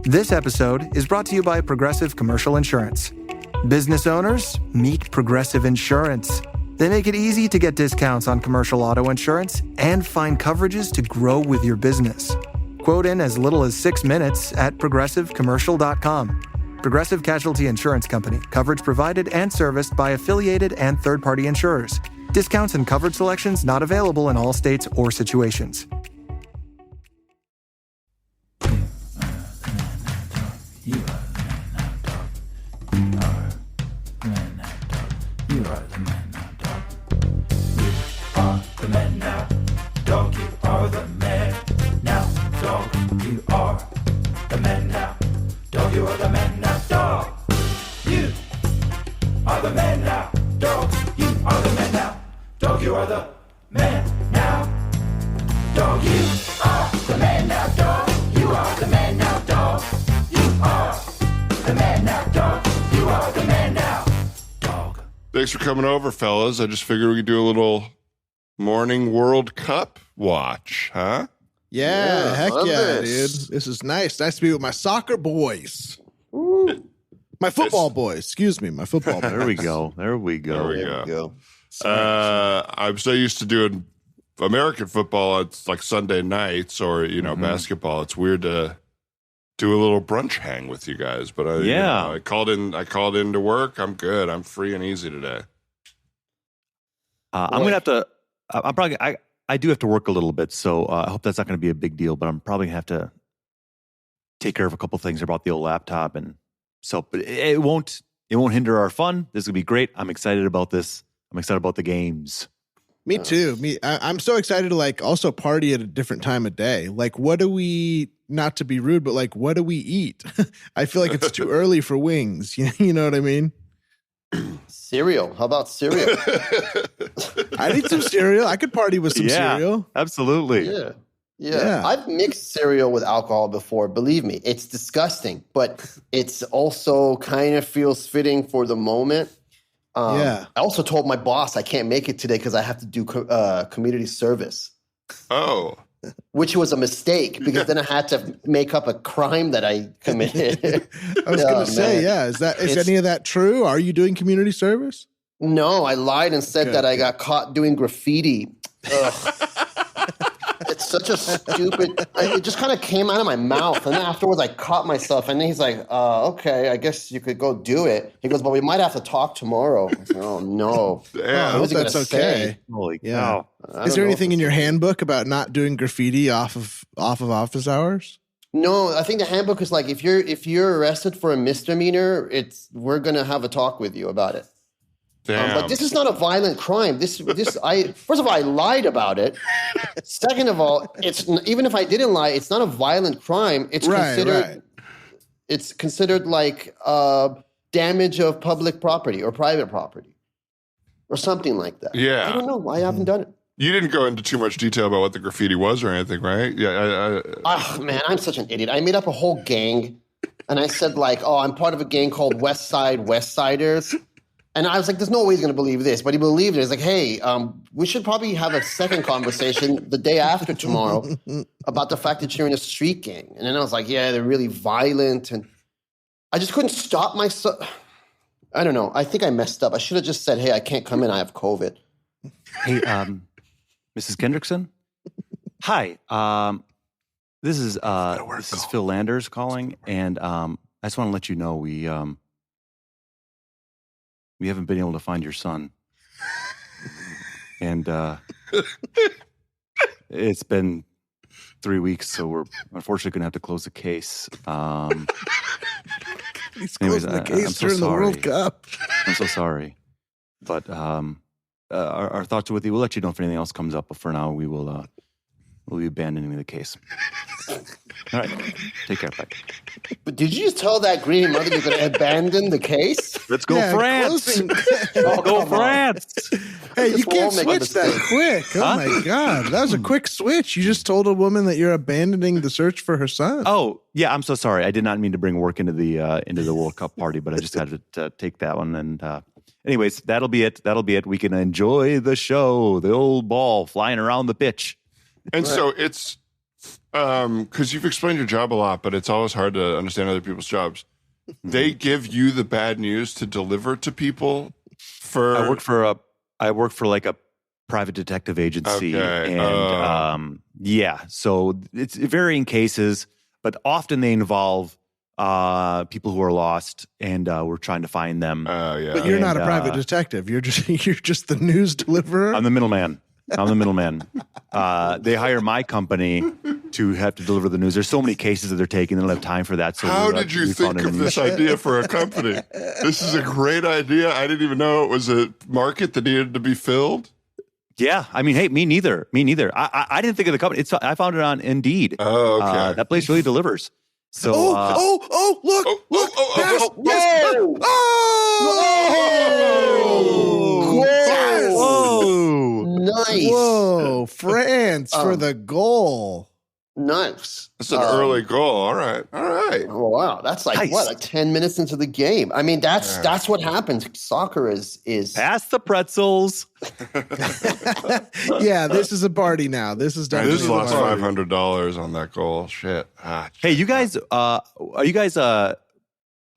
This episode is brought to you by Progressive Commercial Insurance. Business owners, meet Progressive Insurance. They make it easy to get discounts on commercial auto insurance and find coverages to grow with your business. Quote in as little as 6 minutes at progressivecommercial.com. Progressive Casualty Insurance Company. Coverage provided and serviced by affiliated and third-party insurers. Discounts and coverage selections not available in all states or situations. Thanks for coming over, fellas. I just figured we could do a little morning World Cup watch, huh? Yeah, heck yeah, this. dude. This is nice. Nice to be with my soccer boys. My football boys. Excuse me, my football boys. There we go. There we go. I'm so used to doing American football. It's like Sunday nights or, basketball. It's weird to do a little brunch hang with you guys, but I called in to work. I'm good. I'm free and easy today. I'm going to have to, I do have to work a little bit, so I hope that's not going to be a big deal, but I'm probably going to have to take care of a couple things about the old laptop. And so, but it won't hinder our fun. This is going to be great. I'm excited about this. I'm excited about the games. Me too. I'm so excited to also party at a different time of day. What do we, not to be rude, but what do we eat? I feel like it's too early for wings. You know what I mean? Cereal. How about cereal? I need some cereal. I could party with some cereal. Absolutely. Yeah. I've mixed cereal with alcohol before. Believe me, it's disgusting, but it's also kind of feels fitting for the moment. I also told my boss I can't make it today because I have to do community service. Oh. Which was a mistake because then I had to make up a crime that I committed. I was going to say, is any of that true? Are you doing community service? No, I lied and said that I got caught doing graffiti. It's such a stupid, it just kind of came out of my mouth. And then afterwards I caught myself and then he's like, okay, I guess you could go do it. He goes, but we might have to talk tomorrow. I said, oh no. I hope that's okay. Holy cow. Is there anything in your handbook about not doing graffiti off of office hours? No, I think the handbook is if you're arrested for a misdemeanor, we're going to have a talk with you about it. But this is not a violent crime. First of all, I lied about it. Second of all, even if I didn't lie, it's not a violent crime. It's considered like damage of public property or private property or something like that. Yeah. I don't know. I haven't done it. You didn't go into too much detail about what the graffiti was or anything, right? Yeah. Oh, man, I'm such an idiot. I made up a whole gang and I said I'm part of a gang called West Side West Siders. And I was like, there's no way he's going to believe this. But he believed it. He's like, hey, we should probably have a second conversation the day after tomorrow about the fact that you're in a street gang. And then I was like, yeah, they're really violent. And I just couldn't stop myself. I don't know. I think I messed up. I should have just said, hey, I can't come in. I have COVID. Hey, Mrs. Kendrickson? Hi. This is Phil Landers calling. And I just want to let you know we haven't been able to find your son. And it's been 3 weeks, so we're unfortunately going to have to close the case. He's closing the case during the World Cup. I'm so sorry. But our thoughts are with you. We'll let you know if anything else comes up, but for now, we'll be abandoning the case. All right. Take care. Bye. But did you just tell that greedy mother you're going to abandon the case? Let's go France. Go France. Hey, you can't switch that quick. Oh, my God. That was a quick switch. You just told a woman that you're abandoning the search for her son. Oh, yeah. I'm so sorry. I did not mean to bring work into the World Cup party, but I just had to take that one. And anyways, that'll be it. We can enjoy the show, the old ball flying around the pitch. And so it's because you've explained your job a lot, but it's always hard to understand other people's jobs. They give you the bad news to deliver to people. I work for like a private detective agency, and so it's varying cases, but often they involve people who are lost, and we're trying to find them. But you're not a private detective. You're just the news deliverer. I'm the middleman. They hire my company to have to deliver the news. There's so many cases that they're taking; they don't have time for that. So how did you think of this idea for a company? This is a great idea. I didn't even know it was a market that needed to be filled. Yeah, I mean, hey, me neither. I didn't think of the company. I found it on Indeed. Oh, okay. That place really delivers. So, look! Nice. Whoa, France for the goal. Nice. That's an early goal. All right. Oh, wow. That's like nice. like 10 minutes into the game. I mean, that's what happens. Soccer is pass the pretzels. Yeah, this is a party now. This is definitely. This lost $500 on that goal. Shit. Hey, you guys, are you guys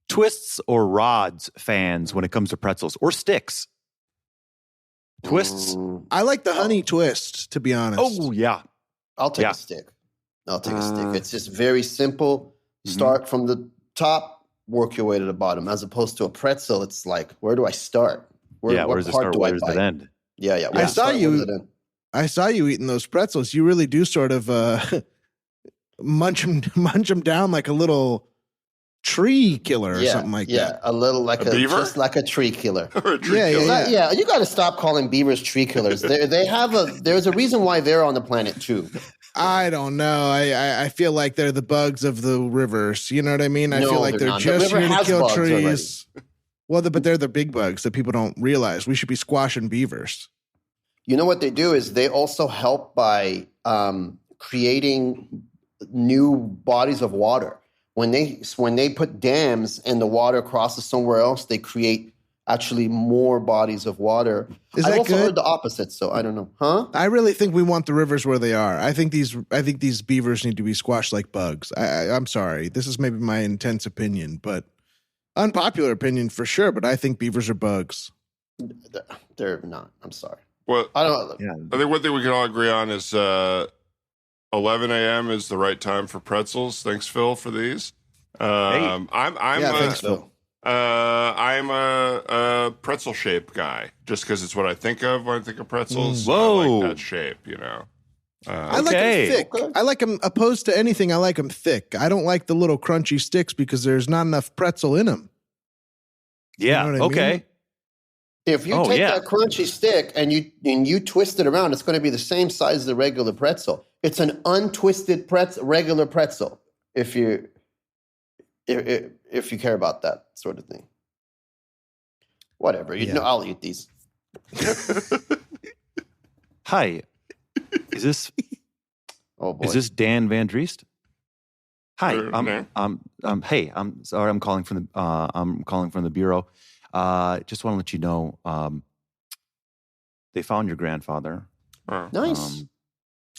twists or rods fans when it comes to pretzels or sticks? Twists. I like the honey twist, to be honest. Oh yeah, I'll take a stick. It's just very simple. Start from the top, work your way to the bottom. As opposed to a pretzel, it's like, where do I start? Where does it start? Where does it end? Yeah. I saw you eating those pretzels. You really do sort of munch them down like a little tree killer or something like that. Yeah, a little like a beaver? just like a tree killer. Or a tree killer? Yeah, you got to stop calling beavers tree killers. There's a reason why they're on the planet too. I don't know. I feel like they're the bugs of the rivers. You know what I mean? I feel like they're just here to kill trees. Well, but they're the big bugs that people don't realize. We should be squashing beavers. You know what they do is they also help by creating new bodies of water. When they put dams and the water crosses somewhere else, they create actually more bodies of water. I've also heard the opposite, so I don't know. Huh? I really think we want the rivers where they are. I think these beavers need to be squashed like bugs. I'm sorry. This is maybe my intense opinion, but unpopular opinion for sure, but I think beavers are bugs. They're not. I'm sorry. Well, I don't. Yeah. I think one thing we can all agree on is 11 a.m. is the right time for pretzels. Thanks, Phil, for these. Thanks, Phil. I'm a pretzel shape guy, just because it's what I think of when I think of pretzels. Whoa, I like that shape, you know. I like them thick. Okay. I like them opposed to anything. I like them thick. I don't like the little crunchy sticks because there's not enough pretzel in them. Yeah. You know what I mean? If you take that crunchy stick and you twist it around, it's going to be the same size as the regular pretzel. It's an untwisted regular pretzel. If you care about that sort of thing. Whatever. I'll eat these. Hi. Is this Is this Dan Van Driest? Hi. Hey, I'm sorry, I'm calling from the bureau. Just want to let you know they found your grandfather. Nice.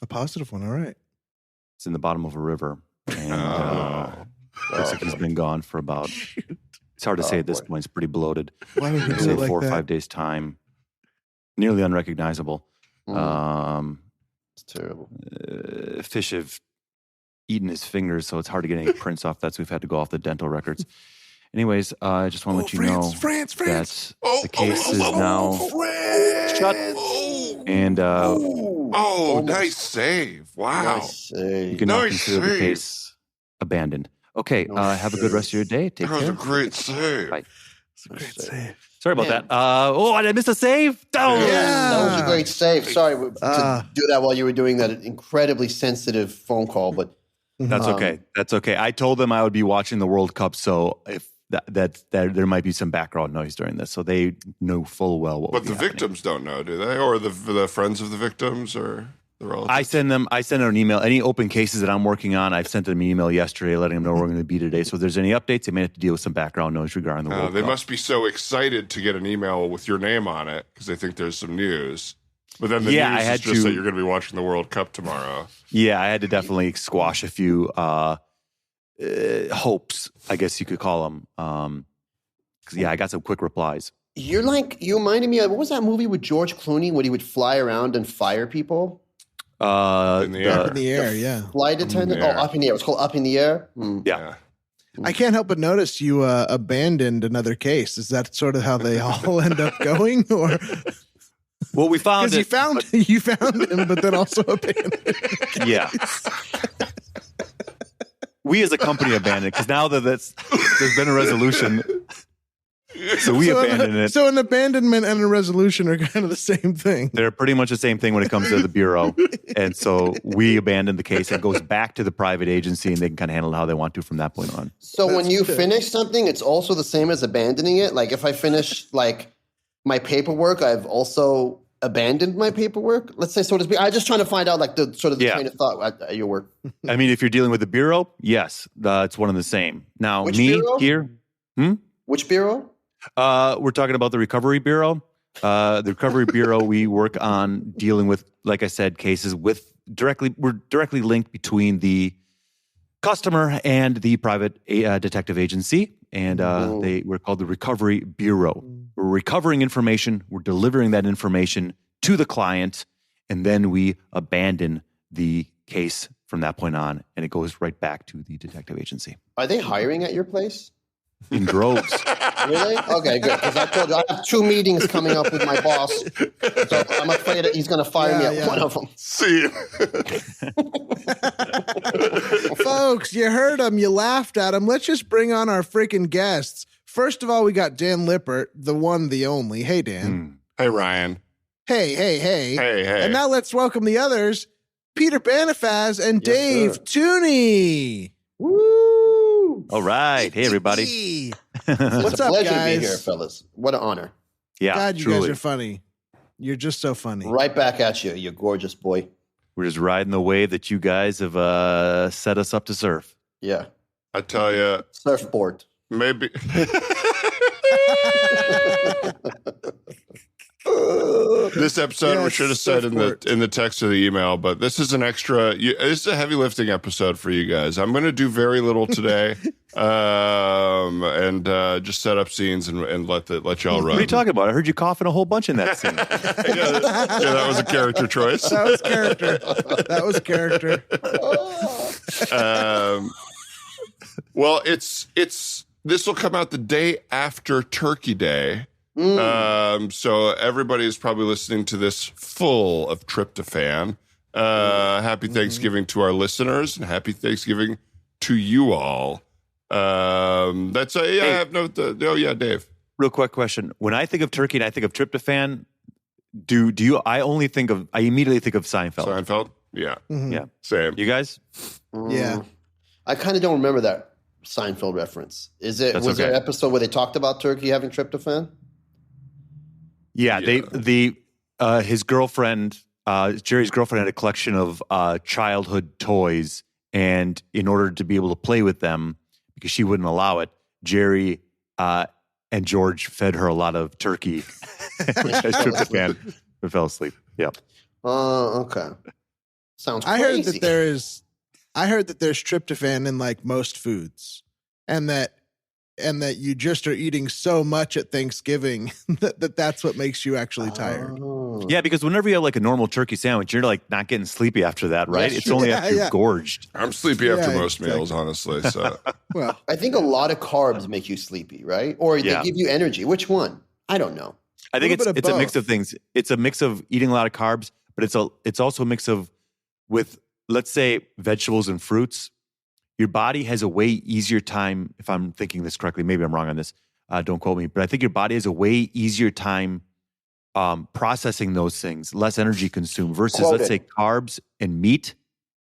A positive one, all right. It's in the bottom of a river. And looks like he's been gone for about, it's hard to say at this point, it's pretty bloated. Why would you do it like 4 or 5 days time. Nearly unrecognizable. It's terrible. Fish have eaten his fingers, so it's hard to get any prints off that, so we've had to go off the dental records. Anyways, I just want to let you know that the case is now shut. And nice save! Wow, nice save. You can now consider the case abandoned. Okay, have a good rest of your day. Take care. That was a great save. Bye. It's a great save. Sorry about that. I missed a save. Oh, yeah, that was a great save. Sorry to do that while you were doing that incredibly sensitive phone call, but that's okay. That's okay. I told them I would be watching the World Cup, so if that there might be some background noise during this, so they know full well what. But the victims don't know, do they? Or the friends of the victims, or the relatives? I send out an email. Any open cases that I'm working on, I've sent them an email yesterday letting them know where we're going to be today. So if there's any updates, they may have to deal with some background noise regarding the World Cup. They must be so excited to get an email with your name on it because they think there's some news. But then the news is just that you're going to be watching the World Cup tomorrow. Yeah, I had to definitely squash a few hopes, I guess you could call them. 'Cause, I got some quick replies. You reminded me of, what was that movie with George Clooney when he would fly around and fire people? In the air. Up in the air, yeah. Flight attendant? Up in the air. It's called Up in the Air? Yeah. I can't help but notice you abandoned another case. Is that sort of how they all end up going? Or well, we found you found him, but then also abandoned. Yeah. We as a company abandoned because now that there's been a resolution. So we abandoned it. So an abandonment and a resolution are kind of the same thing. They're pretty much the same thing when it comes to the bureau. And so we abandoned the case. It goes back to the private agency, and they can kind of handle it how they want to from that point on. So when you finish something, it's also the same as abandoning it? Like if I finish like my paperwork, I've also abandoned my paperwork? Let's say, so to speak. I'm just trying to find out like the sort of the train of thought at your work. I mean, if you're dealing with the bureau, yes, it's one and the same. Now, Which me bureau? here. Which bureau? We're talking about the Recovery Bureau. The Recovery Bureau, we work on dealing with, like I said, cases with we're directly linked between the customer and the private detective agency. And we're called the Recovery Bureau. We're recovering information. We're delivering that information to the client. And then we abandon the case from that point on. And it goes right back to the detective agency. Are they hiring at your place? In droves. Really? Okay, good. Because I told you I have 2 meetings coming up with my boss. So I'm afraid that he's going to fire me at one of them. See you. Folks, you heard him. You laughed at him. Let's just bring on our freaking guests. First of all, we got Dan Lippert, the one, the only. Hey, Dan. Hey, Ryan. Hey. Hey. And now let's welcome the others, Peter Banifaz and Dave Theune. Woo! All right. Hey, everybody. What's up, pleasure guys? to be here, fellas. What an honor. Yeah, God, you truly. guys are funny. You're just so funny. Right back at you, you gorgeous boy. We're just riding the wave that you guys have set us up to surf. Yeah. I tell you, Surfboard. maybe. This episode, we should have said in the text of the email, but this is an extra. This is a heavy lifting episode for you guys. I'm going to do very little today, and just set up scenes and let y'all run. What are you talking about? I heard you coughing a whole bunch in that scene. yeah, that was a character choice. That was character. Well, it's this will come out the day after Turkey Day. So everybody is probably listening to this full of tryptophan. Happy Thanksgiving to our listeners, and happy Thanksgiving to you all. That's I have Dave. Real quick question: when I think of turkey and I think of tryptophan, do you? I immediately think of Seinfeld. Seinfeld, yeah, yeah, same. You guys? Yeah, I kind of don't remember that Seinfeld reference. Was there an episode where they talked about turkey having tryptophan? Yeah, his girlfriend, Jerry's girlfriend, had a collection of childhood toys, and in order to be able to play with them, because she wouldn't allow it, Jerry and George fed her a lot of turkey, which has tryptophan, and fell asleep. Yeah. Okay. Sounds crazy. I heard that there's tryptophan in like most foods, and that you just are eating so much at Thanksgiving that's what makes you actually tired. Yeah, because whenever you have like a normal turkey sandwich, you're like not getting sleepy after that, right? It's only after you're gorged. I'm sleepy after most meals, honestly. So, well, I think a lot of carbs make you sleepy, right? Or they give you energy. Which one? I don't know. I think it's a mix of things. It's a mix of eating a lot of carbs, but it's also a mix of with, let's say, vegetables and fruits. Your body has a way easier time, if I'm thinking this correctly, maybe I'm wrong on this, don't quote me, but I think your body has a way easier time processing those things, less energy consumed versus, let's say, carbs and meat,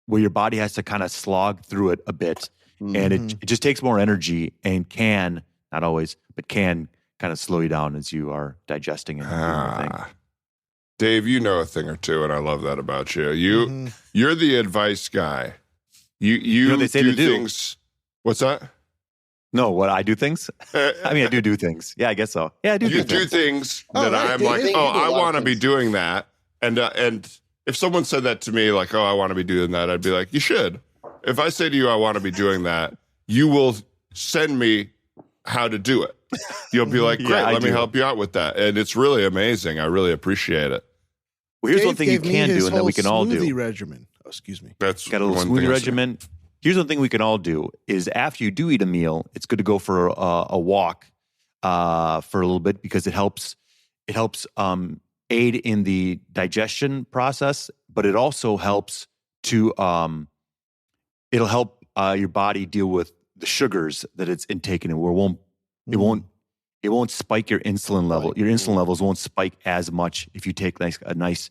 where your body has to kind of slog through it a bit. Mm-hmm. And it just takes more energy and can, not always, but can kind of slow you down as you are digesting and doing your thing. Dave, you know a thing or two, and I love that about you. You're the advice guy. You know, they say do things. What's that? No, what I do things? I mean, I do things. Yeah, I guess so. Yeah, I do. You do things that I'm like, I want to be doing that, And if someone said that to me, like, oh, I want to be doing that, I'd be like, you should. If I say to you, I want to be doing that, you will send me how to do it. You'll be like, great, let me help you out with that. And it's really amazing. I really appreciate it. Well, here's one thing you can do and that we can all do. Smoothie regimen. Oh, excuse me. That's got a little smoothie regimen. Here's one thing we can all do is after you do eat a meal, it's good to go for a walk for a little bit because it helps aid in the digestion process, but it also helps to it'll help your body deal with the sugars that it's intaking, and it won't spike your insulin level. Your insulin levels won't spike as much if you take a nice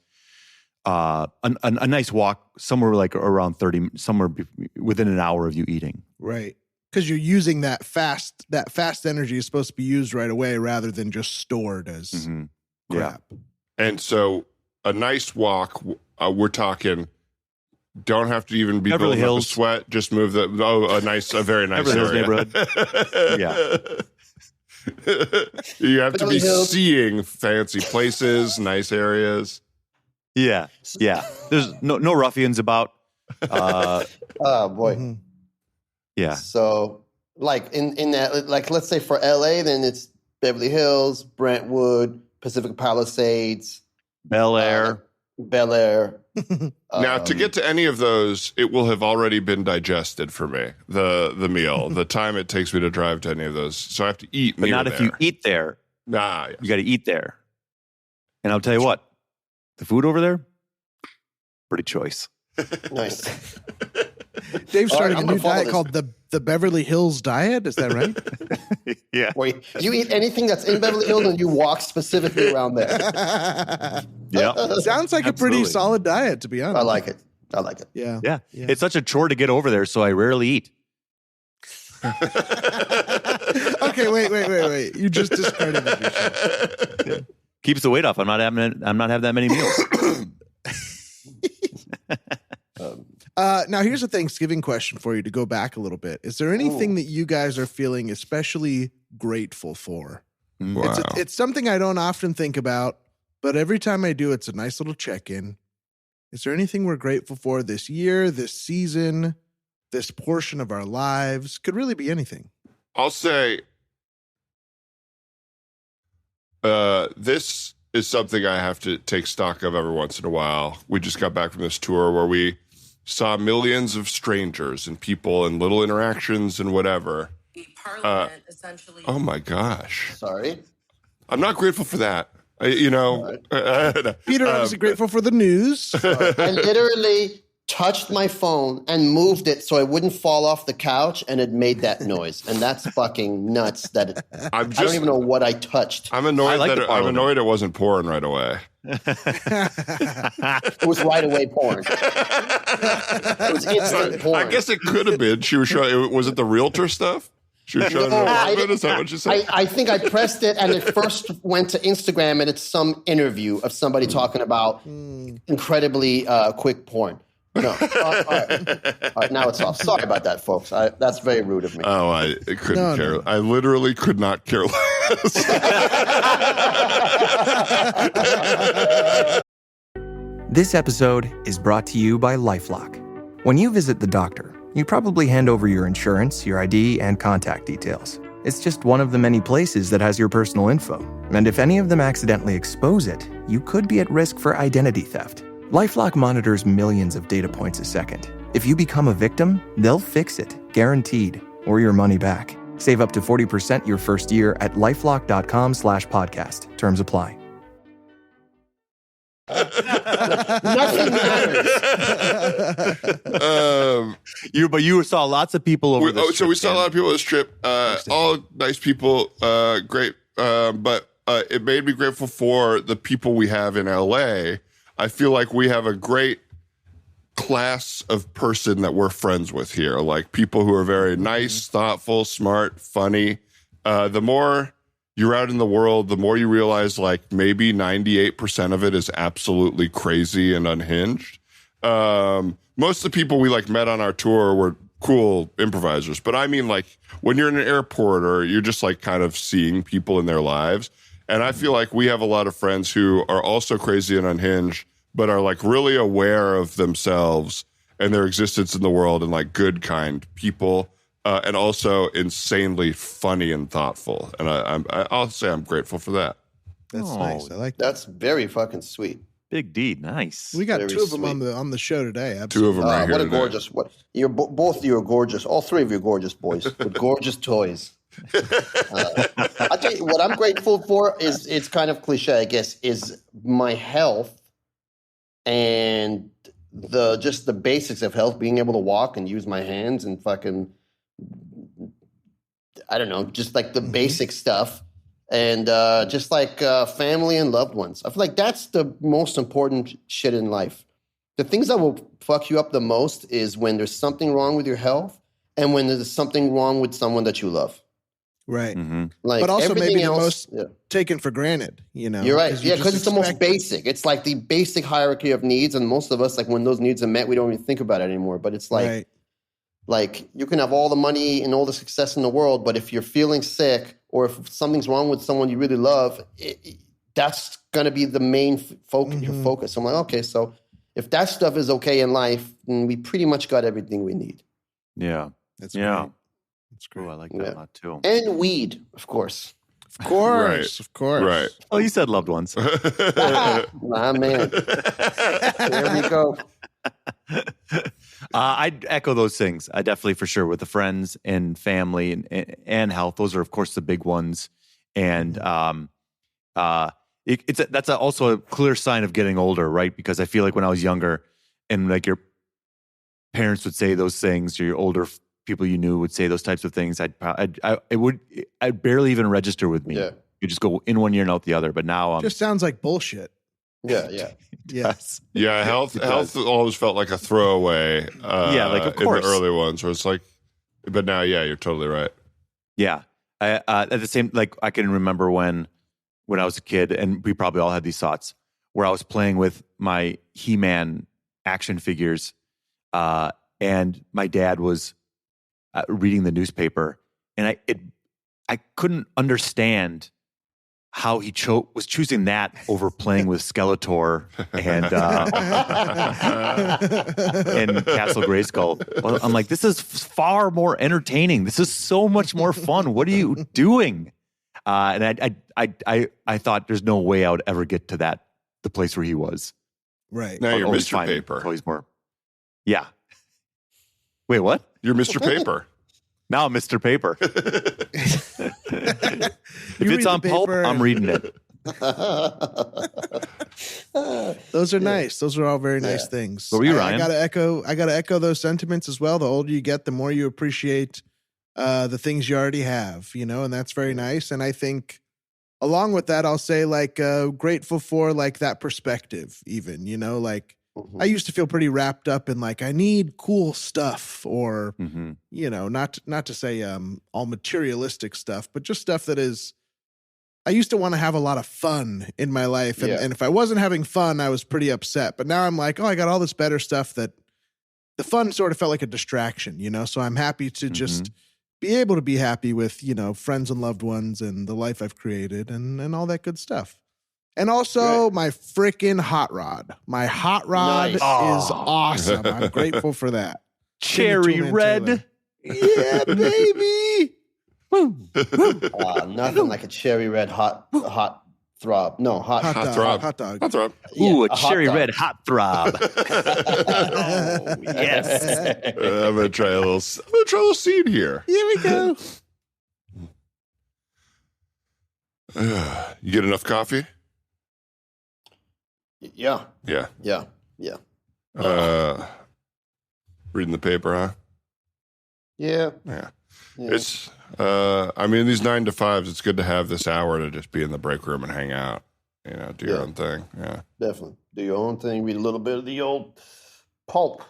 walk somewhere like around 30, somewhere within an hour of you eating. Right. Because you're using that fast energy is supposed to be used right away rather than just stored as crap. Yeah. And so a nice walk, we're talking, don't have to even be Beverly building up a Hills. sweat. Just move a very nice Beverly Hills area. You have to be seeing fancy places, nice areas. Yeah. There's no ruffians about. Oh boy. Mm-hmm. Yeah. So like in that, like let's say for LA, then it's Beverly Hills, Brentwood, Pacific Palisades, Bel Air. Now, to get to any of those, it will have already been digested for me. The meal, the time it takes me to drive to any of those, so I have to eat. But not if you eat there. Yes. You got to eat there. And I'll tell you what, the food over there, pretty choice. Nice. Dave's starting I'm a gonna new follow diet this. called the Beverly Hills diet. Is that right? Yeah. Wait, you eat anything that's in Beverly Hills and you walk specifically around there. Yeah. Sounds like a pretty Absolutely. solid diet, to be honest. I like it. Yeah. Yeah. It's such a chore to get over there, so I rarely eat. Okay, wait. You just discredited yourself. Keeps the weight off. I'm not having that many meals. Now, here's a Thanksgiving question for you to go back a little bit. Is there anything that you guys are feeling especially grateful for? Wow. It's something I don't often think about, but every time I do, it's a nice little check-in. Is there anything we're grateful for this year, this season, this portion of our lives? Could really be anything. I'll say this is something I have to take stock of every once in a while. We just got back from this tour where we saw millions of strangers and people and little interactions and whatever. Parliament, essentially. Oh my gosh. Sorry. I'm not grateful for that. Peter, I'm grateful for the news. I literally touched my phone and moved it so I wouldn't fall off the couch, and it made that noise. And that's fucking nuts. I don't even know what I touched. I'm annoyed I'm annoyed it wasn't porn right away. It was right away porn. It was instant porn. I guess it could have been. She was showing. Was it the realtor stuff? She was showing her apartment. Is that what you said? I think I pressed it, and it first went to Instagram, and it's some interview of somebody talking about incredibly quick porn. No. All right, now it's off. Sorry about that, folks. That's very rude of me. Oh, I couldn't care. No. I literally could not care less. This episode is brought to you by LifeLock. When you visit the doctor, you probably hand over your insurance, your ID, and contact details. It's just one of the many places that has your personal info. And if any of them accidentally expose it, you could be at risk for identity theft. LifeLock monitors millions of data points a second. If you become a victim, they'll fix it, guaranteed, or your money back. Save up to 40% your first year at LifeLock.com/podcast. Terms apply. Nothing matters. You saw lots of people over this trip. So we saw a lot of people on this trip. All nice people, great. But it made me grateful for the people we have in LA. I feel like we have a great class of person that we're friends with here. Like people who are very nice, thoughtful, smart, funny. The more you're out in the world, the more you realize like maybe 98% of it is absolutely crazy and unhinged. Most of the people we like met on our tour were cool improvisers. But I mean like when you're in an airport or you're just like kind of seeing people in their lives. And I feel like we have a lot of friends who are also crazy and unhinged, but are like really aware of themselves and their existence in the world and like good, kind people, and also insanely funny and thoughtful. And I'll say I'm grateful for that. That's nice. I like that. That's very fucking sweet. Big D, nice. We got Very two of them sweet. on the show today. Absolutely. Two of them right here What a today. gorgeous! You're both of you are gorgeous. All three of you are gorgeous boys with gorgeous toys. I tell you what I'm grateful for is, it's kind of cliche, I guess, is my health and just the basics of health, being able to walk and use my hands and fucking, I don't know, just like the basic stuff. And just like family and loved ones. I feel like that's the most important shit in life. The things that will fuck you up the most is when there's something wrong with your health and when there's something wrong with someone that you love. Right. Like, But also everything maybe the else, most taken for granted, you know? You're right. you Yeah, just because it's the most expect- basic. It's like the basic hierarchy of needs. And most of us, like when those needs are met, we don't even think about it anymore. But it's like, Right. like you can have all the money and all the success in the world, but if you're feeling sick or if something's wrong with someone you really love, that's going to be the main focus. Your focus. I'm like, okay, so if that stuff is okay in life, then we pretty much got everything we need. Yeah. That's Yeah. great. That's great. Oh, I like that a lot too. And weed, of course. Of course. Right. Of course. Right. Oh, you said loved ones. My man. There we go. I'd echo those things. I definitely, for sure, with the friends and family and health. Those are, of course, the big ones. And that's also a clear sign of getting older, right? Because I feel like when I was younger, and like your parents would say those things, or your older people you knew would say those types of things, I'd barely even register with me. Yeah. You just go in one ear and out the other. But now Just sounds like bullshit. Yeah. Yes. Yeah, health always felt like a throwaway. Yeah, like, of course. In the early ones, where it's like, but now, yeah, you're totally right. Yeah. At the same, like I can remember when I was a kid, and we probably all had these thoughts, where I was playing with my He-Man action figures, and my dad was reading the newspaper, and I couldn't understand how he was choosing that over playing with Skeletor and and Castle Grayskull. Well, I'm like, this is far more entertaining. This is so much more fun. What are you doing? And I thought there's no way I would ever get to the place where he was. Right. Now you're Always Mr. finding Paper. toys more. Yeah. Wait, what? You're Mr. Paper. Now I'm Mr. Paper. If You it's read on the pulp, paper I'm reading it. Those are nice. Those are all very nice things. What were you, I Ryan? gotta echo those sentiments as well. The older you get, the more you appreciate the things you already have, you know, and that's very nice. And I think along with that, I'll say like grateful for like that perspective, even, you know, like I used to feel pretty wrapped up in like I need cool stuff, or you know, not to say all materialistic stuff, but just stuff that is. I used to want to have a lot of fun in my life, and if I wasn't having fun, I was pretty upset. But now I'm like, oh, I got all this better stuff that the fun sort of felt like a distraction, you know. So I'm happy to just be able to be happy with, you know, friends and loved ones and the life I've created and all that good stuff. And also my freaking hot rod. My hot rod Nice. is awesome. I'm grateful for that. Cherry Toolman red. Taylor. Yeah, baby. Nothing like a cherry red hot throb. No, hot Hot throb. Hot dog. Hot throb. Ooh, Yeah, a cherry hot dog. red hot throb. Oh, yes. I'm gonna try a little seed here. Here we go. You get enough coffee? Yeah. Yeah. Reading the paper, huh? Yeah. Yeah. It's I mean, these 9 to 5s, it's good to have this hour to just be in the break room and hang out, you know, do your own thing. Yeah. Definitely. Do your own thing. Read a little bit of the old pulp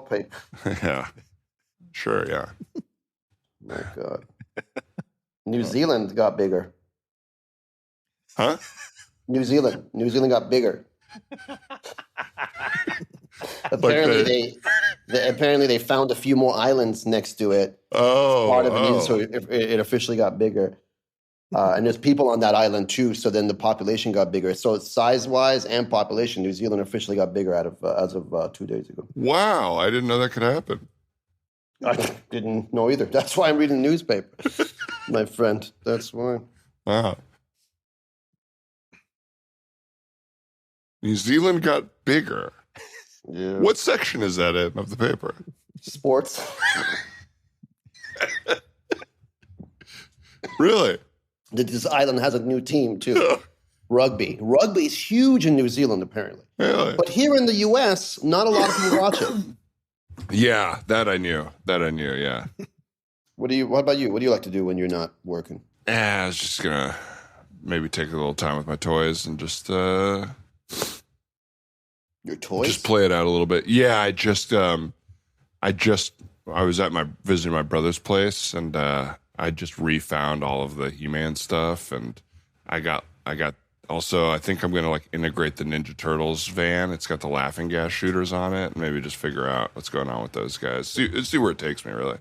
paper. Yeah. Sure, yeah. My God. New Zealand got bigger. Huh? New Zealand got bigger. Apparently they found a few more islands next to it. Oh. Part of it, so it officially got bigger. And there's people on that island too. So then the population got bigger. So size-wise and population, New Zealand officially got bigger as of 2 days ago. Wow, I didn't know that could happen. I didn't know either. That's why I'm reading the newspaper, my friend. That's why. Wow. New Zealand got bigger. Yeah. What section is that in of the paper? Sports. Really? This island has a new team too. Rugby. Rugby is huge in New Zealand, apparently. Really? But here in the U.S., not a lot of people watch it. Yeah, that I knew. Yeah. What about you? What do you like to do when you're not working? I was just gonna maybe take a little time with my toys and just Your toys? just play it out a little bit. Yeah, I was visiting my brother's place, and I just refound all of the He-Man stuff, and I got also, I think I'm going to like integrate the Ninja Turtles van. It's got the laughing gas shooters on it, and maybe just figure out what's going on with those guys. See where it takes me, really.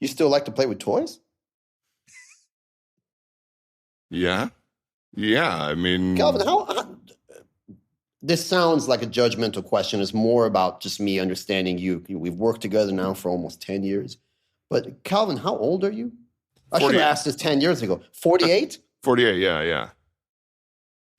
You still like to play with toys? Yeah. I mean, Calvin, how this sounds like a judgmental question. It's more about just me understanding you. We've worked together now for almost 10 years. But Calvin, how old are you? I should have asked this 10 years ago. 48? 48, yeah.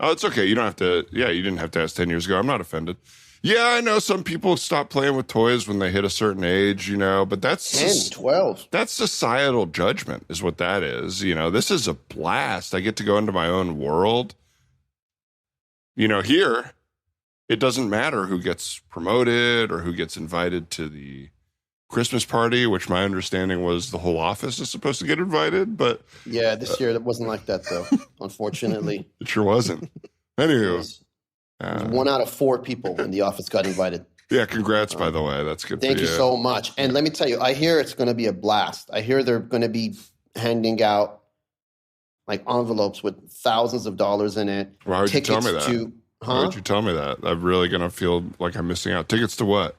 Oh, it's okay. You don't have to, you didn't have to ask 10 years ago. I'm not offended. Yeah, I know some people stop playing with toys when they hit a certain age, but that's 10, 12. That's societal judgment is what that is. This is a blast. I get to go into my own world. Here, it doesn't matter who gets promoted or who gets invited to the Christmas party, which my understanding was the whole office is supposed to get invited, but yeah, this year it wasn't like that though. Unfortunately, it sure wasn't. Anywho, it was 1 out of 4 people in the office got invited. Yeah, congrats by the way. That's good. Thank you so much. And let me tell you, I hear it's going to be a blast. I hear they're going to be handing out like envelopes with thousands of dollars in it. Why would you tell me that? Why would you tell me that? I'm really going to feel like I'm missing out. Tickets to what?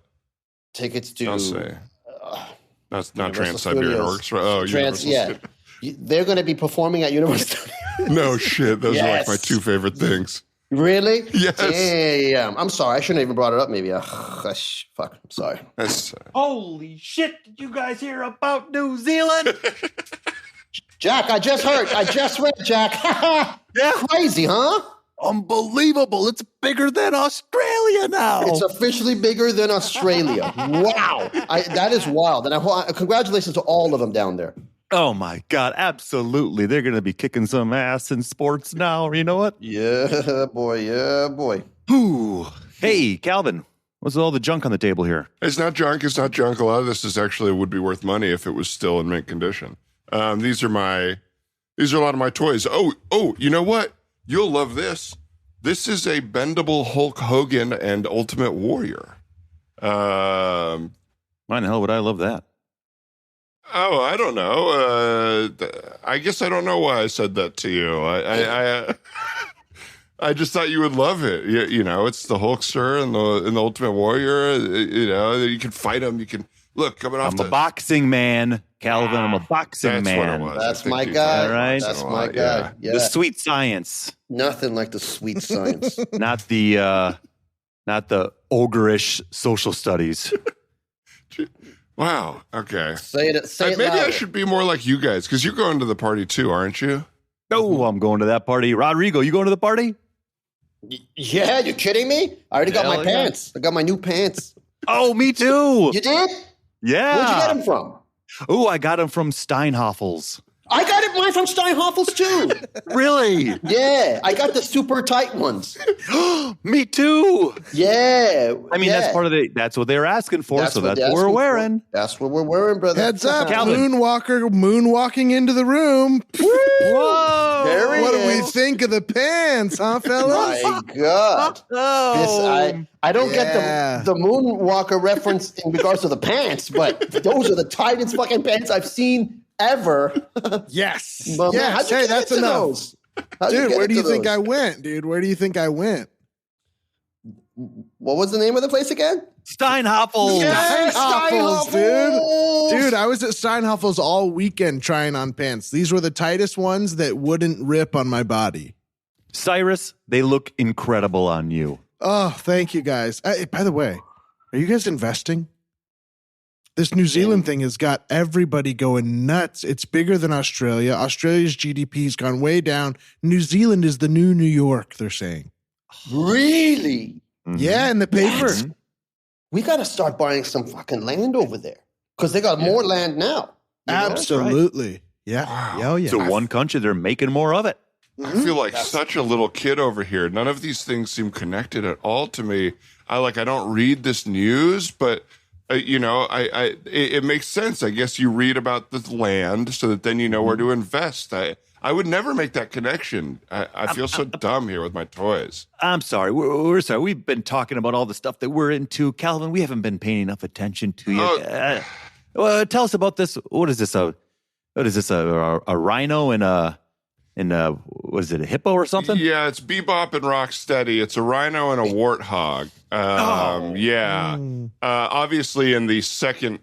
Tickets to. I'll say. That's not Trans-Siberian Orchestra. Oh, yeah. They're going to be performing at Universal. No shit. Those are like my 2 favorite things. Really? Yes. Damn. I'm sorry. I shouldn't have even brought it up. Maybe. Fuck. I'm sorry. Holy shit. Did you guys hear about New Zealand? Jack, I just read, Jack. Yeah. Crazy, huh? Unbelievable. It's bigger than Australia now. It's officially bigger than Australia. Wow. That is wild. And congratulations to all of them down there. Oh, my God. Absolutely. They're going to be kicking some ass in sports now. You know what? Yeah, boy. Yeah, boy. Ooh. Hey, Calvin. What's all the junk on the table here? It's not junk. A lot of this would be worth money if it was still in mint condition. These are a lot of my toys. Oh, you know what? You'll love this. This is a bendable Hulk Hogan and Ultimate Warrior. Why in the hell would I love that? Oh, I don't know. I guess I don't know why I said that to you. I just thought you would love it. It's the Hulkster and the Ultimate Warrior. You can fight him. You can look coming off. I'm a boxing man, Calvin. I'm a boxing man. What it was. That's my guy. All right. That's my guy. Yeah. The sweet science. Nothing like the sweet science. Not the ogreish social studies. Wow. Okay. Say it maybe louder. I should be more like you guys because you're going to the party too, aren't you? No, I'm going to that party. Rodrigo, you going to the party? Yeah, you kidding me? I already got my pants. I got my new pants. Oh, me too. You did? Yeah. Where'd you get them from? Oh, I got them from Steinhoffel's. I got mine from Steinhoffel's too. Really? Yeah, I got the super tight ones. Me too. Yeah. I mean, that's that's what they were asking for, that's what we're wearing. That's what we're wearing, brother. Heads up, Calvin. moonwalking into the room. Whoa. What do we think of the pants, huh, fellas? My God. I don't get the Moonwalker reference in regards to the pants, but those are the tightest fucking pants I've seen ever. Yes. But man, how'd you get that's into enough. those? Dude, where do you think I went, dude? Where do you think I went? What was the name of the place again? Steinhoffel's. Steinhoffel's, dude. Dude, I was at Steinhoffel's all weekend trying on pants. These were the tightest ones that wouldn't rip on my body. Cyrus, they look incredible on you. Oh, thank you guys. By the way, are you guys investing? This New Zealand thing has got everybody going nuts. It's bigger than Australia. Australia's GDP has gone way down. New Zealand is the new New York, they're saying. Really? Mm-hmm. Yeah, in the paper. What? We got to start buying some fucking land over there because they got more land now. Absolutely. Right. Yeah. Wow. Oh, yeah. So one country, they're making more of it. I feel like such a little kid over here. None of these things seem connected at all to me. I don't read this news, but it makes sense. I guess you read about the land so that then you know where to invest. I would never make that connection. I feel so dumb here with my toys. I'm sorry. We're sorry. We've been talking about all the stuff that we're into. Calvin, we haven't been paying enough attention to you. Well, tell us about this. What is this? A rhino and what is it, a hippo or something? Yeah, it's Bebop and Rocksteady. It's a rhino and a warthog. Obviously, in the second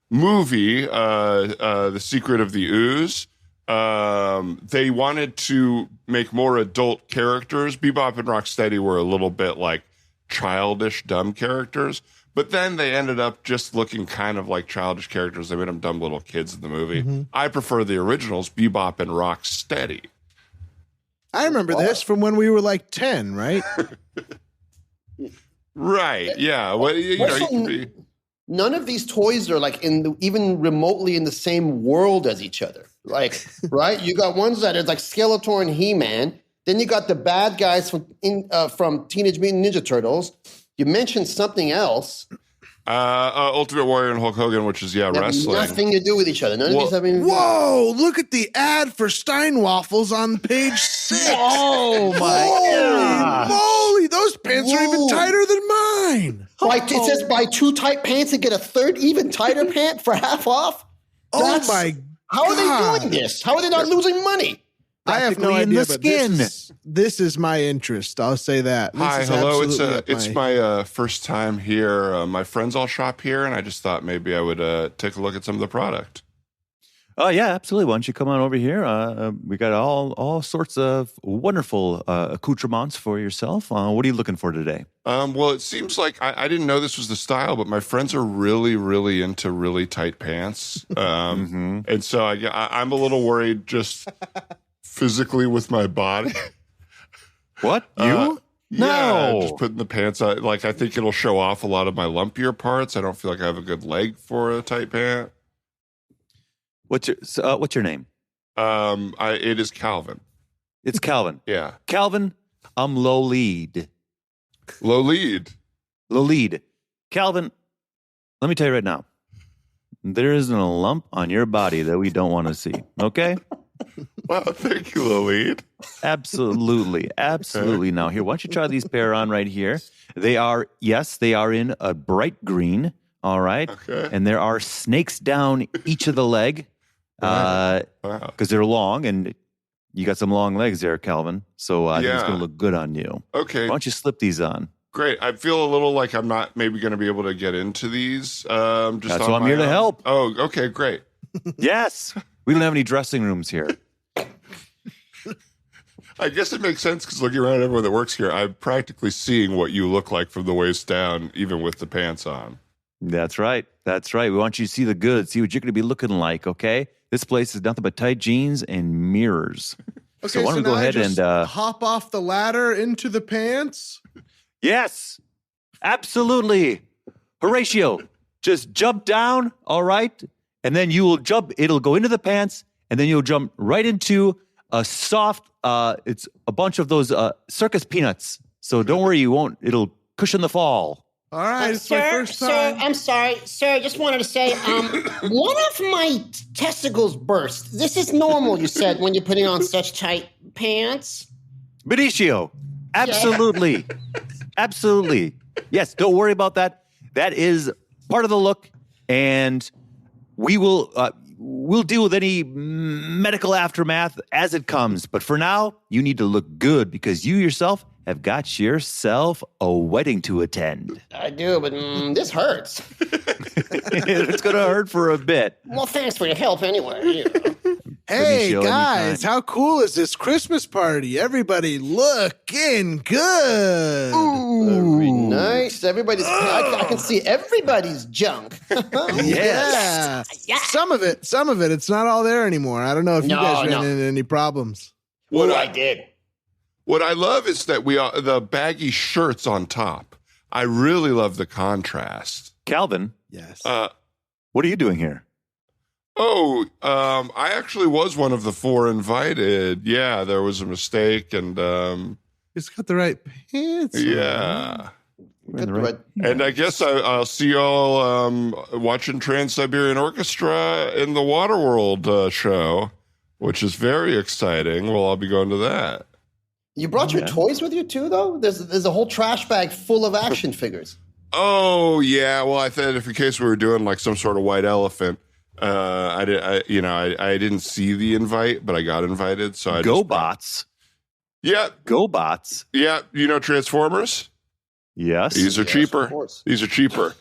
movie, The Secret of the Ooze, they wanted to make more adult characters. Bebop and Rocksteady were a little bit like childish, dumb characters. But then they ended up just looking kind of like childish characters. They made them dumb little kids in the movie. Mm-hmm. I prefer the originals, Bebop and Rocksteady. I remember this from when we were like 10, right? Right, yeah. Well, none of these toys are like even remotely in the same world as each other. Like, right? You got ones that are like Skeletor and He-Man. Then you got the bad guys from Teenage Mutant Ninja Turtles. You mentioned something else. Ultimate Warrior and Hulk Hogan, which is wrestling. Nothing to do with each other. None of these have anything. Whoa! Look at the ad for Steinwaffles on page 6. Oh my God! Moly! Those pants are even tighter than mine. It says buy 2 tight pants and get a third even tighter pant for half off. Oh my God! How are they doing this? How are they not losing money? I have no idea, but this is my interest. I'll say that. Hello. It's my first time here. My friends all shop here, and I just thought maybe I would take a look at some of the product. Oh yeah, absolutely. Why don't you come on over here? We got all sorts of wonderful accoutrements for yourself. What are you looking for today? Well, it seems like I didn't know this was the style, but my friends are really, really into really tight pants, and so I'm a little worried just. Physically with my body. What? You? No. Just putting the pants on. Like, I think it'll show off a lot of my lumpier parts. I don't feel like I have a good leg for a tight pant. What's your name? It is Calvin. It's Calvin. Yeah. Calvin, I'm low lead. Low lead. Calvin, let me tell you right now. There isn't a lump on your body that we don't want to see. Okay? Wow, thank you, Lolita. Absolutely. Okay. Now, here, why don't you try these pair on right here? They are in a bright green, all right? Okay. And there are snakes down each of the leg because they're long, and you got some long legs there, Calvin. So I think it's going to look good on you. Okay. Why don't you slip these on? Great. I feel a little like I'm not maybe going to be able to get into these. That's why I'm here to help. Oh, okay, great. Yes. We don't have any dressing rooms here. I guess it makes sense because looking around at everyone that works here, I'm practically seeing what you look like from the waist down, even with the pants on. That's right. We want you to see the goods, see what you're going to be looking like, okay? This place is nothing but tight jeans and mirrors. Okay, so why don't we go ahead and hop off the ladder into the pants? Yes, absolutely. Horatio, just jump down, all right? And then you will jump, it'll go into the pants, and then you'll jump right into a soft, it's a bunch of those circus peanuts. So don't worry, it'll cushion the fall. All right, it's my first time. I'm sorry. Sir, I just wanted to say, one of my testicles burst. This is normal, you said, when you're putting on such tight pants. Benicio, absolutely. Absolutely. Yes, don't worry about that. That is part of the look, and we will we'll deal with any medical aftermath as it comes. But for now, you need to look good because you yourself have got yourself a wedding to attend. I do, but this hurts. It's going to hurt for a bit. Well, thanks for your help anyway. Hey, show guys, anytime. how cool is this Christmas party? Everybody looking good. Very nice. Everybody's. I can see everybody's junk. Yeah. Some of it. It's not all there anymore. I don't know if you guys ran into any problems. What I did. What I love is that the baggy shirts on top. I really love the contrast. Calvin. Yes. What are you doing here? I actually was one of the 4 invited. Yeah, there was a mistake, and It's got the right pants. yeah. Right. And I guess I'll see y'all watching Trans-Siberian Orchestra in the Waterworld show, which is very exciting. Well, I'll be going to that. You brought your toys with you too, though. There's a whole trash bag full of action figures. Oh yeah. Well, I thought if in case we were doing like some sort of white elephant. I didn't see the invite, but I got invited. So I GoBots. Yeah. GoBots. Yeah. You know Transformers? Yes. These are Yes, cheaper. of course. These are cheaper.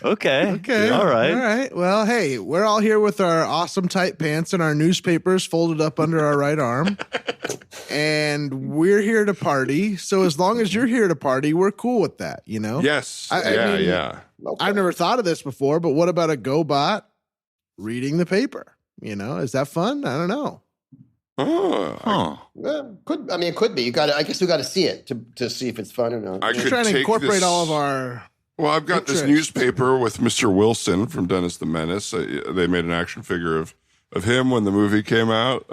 Okay. All right. Well, hey, we're all here with our awesome tight pants and our newspapers folded up under our right arm. And we're here to party. So as long as you're here to party, we're cool with that, you know? Yes. I mean, yeah. Okay. I've never thought of this before, but what about a GoBot reading the paper? You know, is that fun? I don't know. Oh, Huh. Yeah, it could be. I guess we got to see it to see if it's fun or not. I We're could trying to take incorporate this- all of our. Well, I've got this Picture it. newspaper with Mr. Wilson from Dennis the Menace. They made an action figure of him when the movie came out.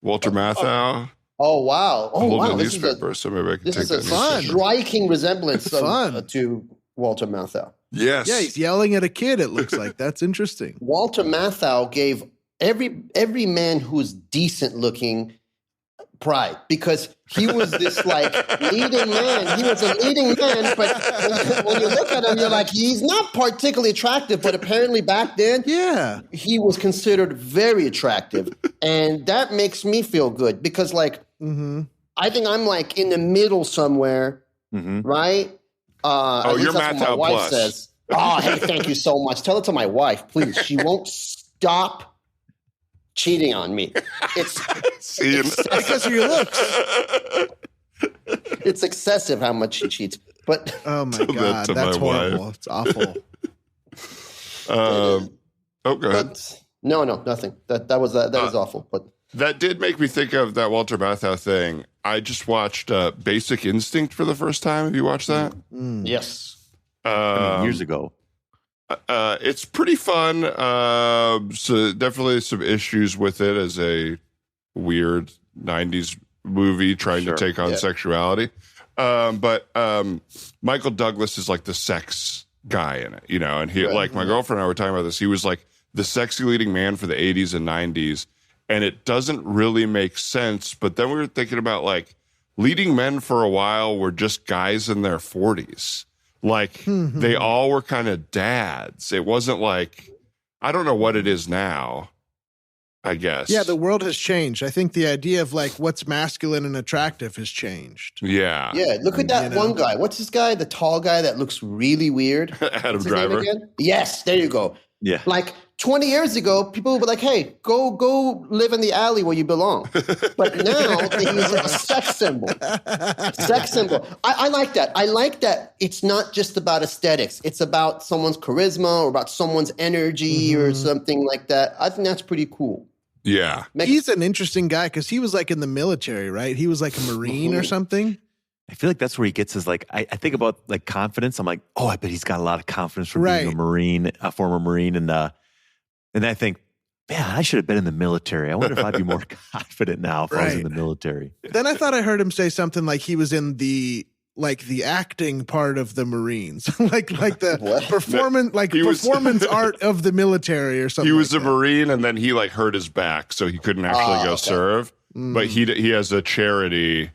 Walter Matthau. Oh wow! Oh Holding wow! a This newspaper, so maybe I can is take a that fun. newspaper. striking resemblance Fun. to Walter Matthau. Yes. Yeah, he's yelling at a kid, it looks like. That's interesting. Walter Matthau gave every man who's decent looking pride because he was this like leading man. He was a leading man, but when you look at him, you're like, he's not particularly attractive, but apparently back then, Yeah. he was considered very attractive. And that makes me feel good because like, I think I'm like in the middle somewhere, right? At least you're that's what my Matthau wife plus. says. Oh, hey, thank you so much. Tell it to my wife, please. She won't stop cheating on me. Seeing. Because of your looks. It's excessive how much she cheats. But Oh my Tell that God. to That's my wife. horrible. It's awful. Oh, go ahead. but no, nothing. That was awful. But That did make me think of that Walter Matthau thing. I just watched Basic Instinct for the first time. Have you watched that? yes. Years ago. It's pretty fun. So definitely some issues with it as a weird 90s movie trying to take on sexuality. But Michael Douglas is like the sex guy in it, you know, and he, like my girlfriend and I were talking about this. He was like the sexy leading man for the 80s and 90s. And it doesn't really make sense. But then we were thinking about like leading men for a while were just guys in their 40s. Like they all were kind of dads. It wasn't like, I don't know what it is now, I guess. Yeah, the world has changed. I think the idea of like what's masculine and attractive has changed. Yeah. Yeah, look at that You know? one guy. What's this guy? The tall guy that looks really weird. Adam What's his name Driver. again? Yes, there you go. Yeah. Like 20 years ago, people would be like, hey, go live in the alley where you belong. But now he's a sex symbol. Sex symbol. I like that. I like that it's not just about aesthetics. It's about someone's charisma or about someone's energy or something like that. I think that's pretty cool. Yeah. He's an interesting guy because he was like in the military, right? He was like a Marine or something. I feel like that's where he gets his like. I think about like confidence. I'm like, oh, I bet he's got a lot of confidence from being a Marine, a former Marine, and I think, man, I should have been in the military. I wonder if I'd be more confident now if I was in the military. Then I thought I heard him say something like he was in the acting part of the Marines, like the What? performance, like He was- performance art of the military or something. He was like a that. Marine and then he like hurt his back, so he couldn't actually go okay. serve. But he has a charity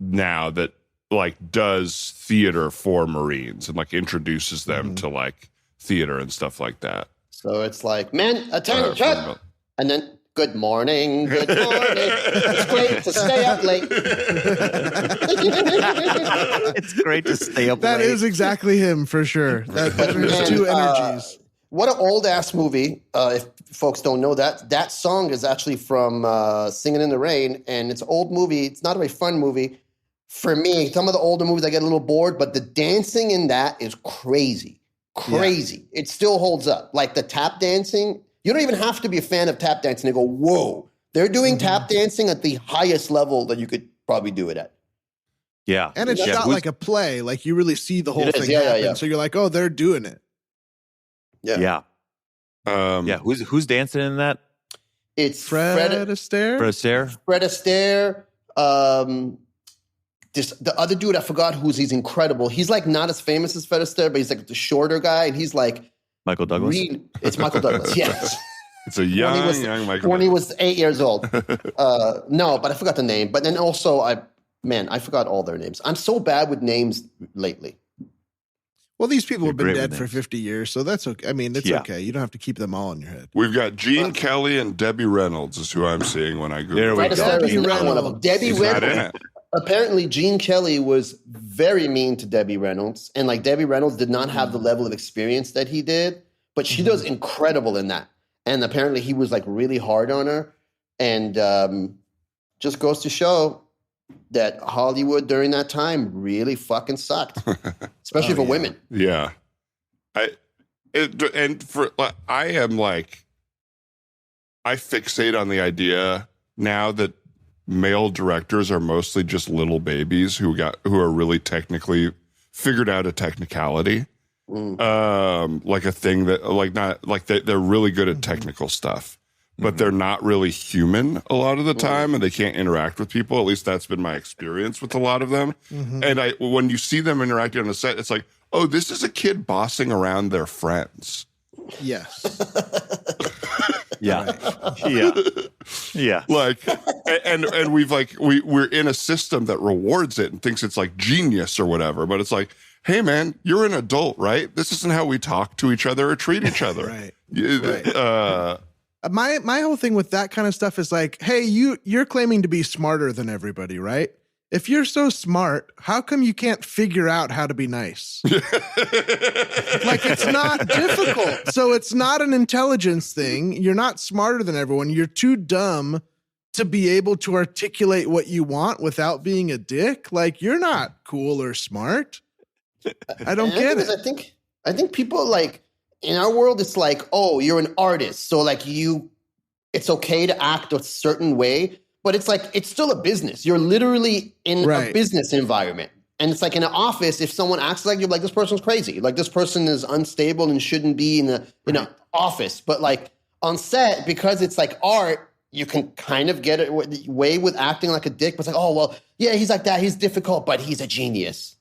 now that like does theater for Marines and like introduces them to like theater and stuff like that. So it's like, men, attention, from- and then Good morning, good morning. It's great to stay up late. It's great to stay up That late. is exactly him for sure. There's two energies. What an old ass movie. If folks don't know that song is actually from Singing in the Rain, and it's an old movie. It's not a very fun movie. For me, some of the older movies I get a little bored, but the dancing in that is crazy. Crazy. Yeah. It still holds up. Like the tap dancing, you don't even have to be a fan of tap dancing to go, whoa, they're doing tap dancing at the highest level that you could probably do it at. Yeah. And it's shot like a play. Like you really see the whole thing happen. Yeah. So you're like, oh, they're doing it. Yeah. Who's dancing in that? It's Fred Astaire. Fred Astaire. The other dude, I forgot he's incredible. He's like not as famous as Fred Astaire, but he's like the shorter guy, and he's like Michael Douglas. It's Michael Douglas. Yes. It's a young Michael. When he was 8 years old. No, but I forgot the name. But then also, I forgot all their names. I'm so bad with names lately. Well, these people have been dead for 50 years, so that's okay. I mean, it's okay. You don't have to keep them all in your head. We've got Gene Kelly and Debbie Reynolds is who I'm seeing when I Google. There we go. Debbie Reynolds. Debbie Reynolds. Apparently, Gene Kelly was very mean to Debbie Reynolds, and like Debbie Reynolds did not have the level of experience that he did, but she does incredible in that. And apparently, he was like really hard on her, and just goes to show that Hollywood during that time really fucking sucked, especially for women. Yeah, I fixate on the idea now that male directors are mostly just little babies who are really technically figured out a technicality, like a thing that they're really good at technical stuff, but they're not really human a lot of the time, and they can't interact with people. At least that's been my experience with a lot of them. And when you see them interacting on a set, it's like, oh, this is a kid bossing around their friends. Yes. Yeah. Yeah. Like, and we're in a system that rewards it and thinks it's like genius or whatever. But it's like, hey man, you're an adult, right? This isn't how we talk to each other or treat each other. Right. Right. My whole thing with that kind of stuff is like, hey, you're claiming to be smarter than everybody, right? If you're so smart, how come you can't figure out how to be nice? Like, it's not difficult. So it's not an intelligence thing. You're not smarter than everyone. You're too dumb to be able to articulate what you want without being a dick. Like, you're not cool or smart. I don't get it. I think people like in our world, it's like, oh, you're an artist. So like it's okay to act a certain way. But it's like, it's still a business. You're literally in a business environment. And it's like in an office, if someone acts like you're like, this person's crazy. Like this person is unstable and shouldn't be in an office. But like on set, because it's like art, you can kind of get away with acting like a dick. But it's like, oh, well, yeah, he's like that. He's difficult, but he's a genius.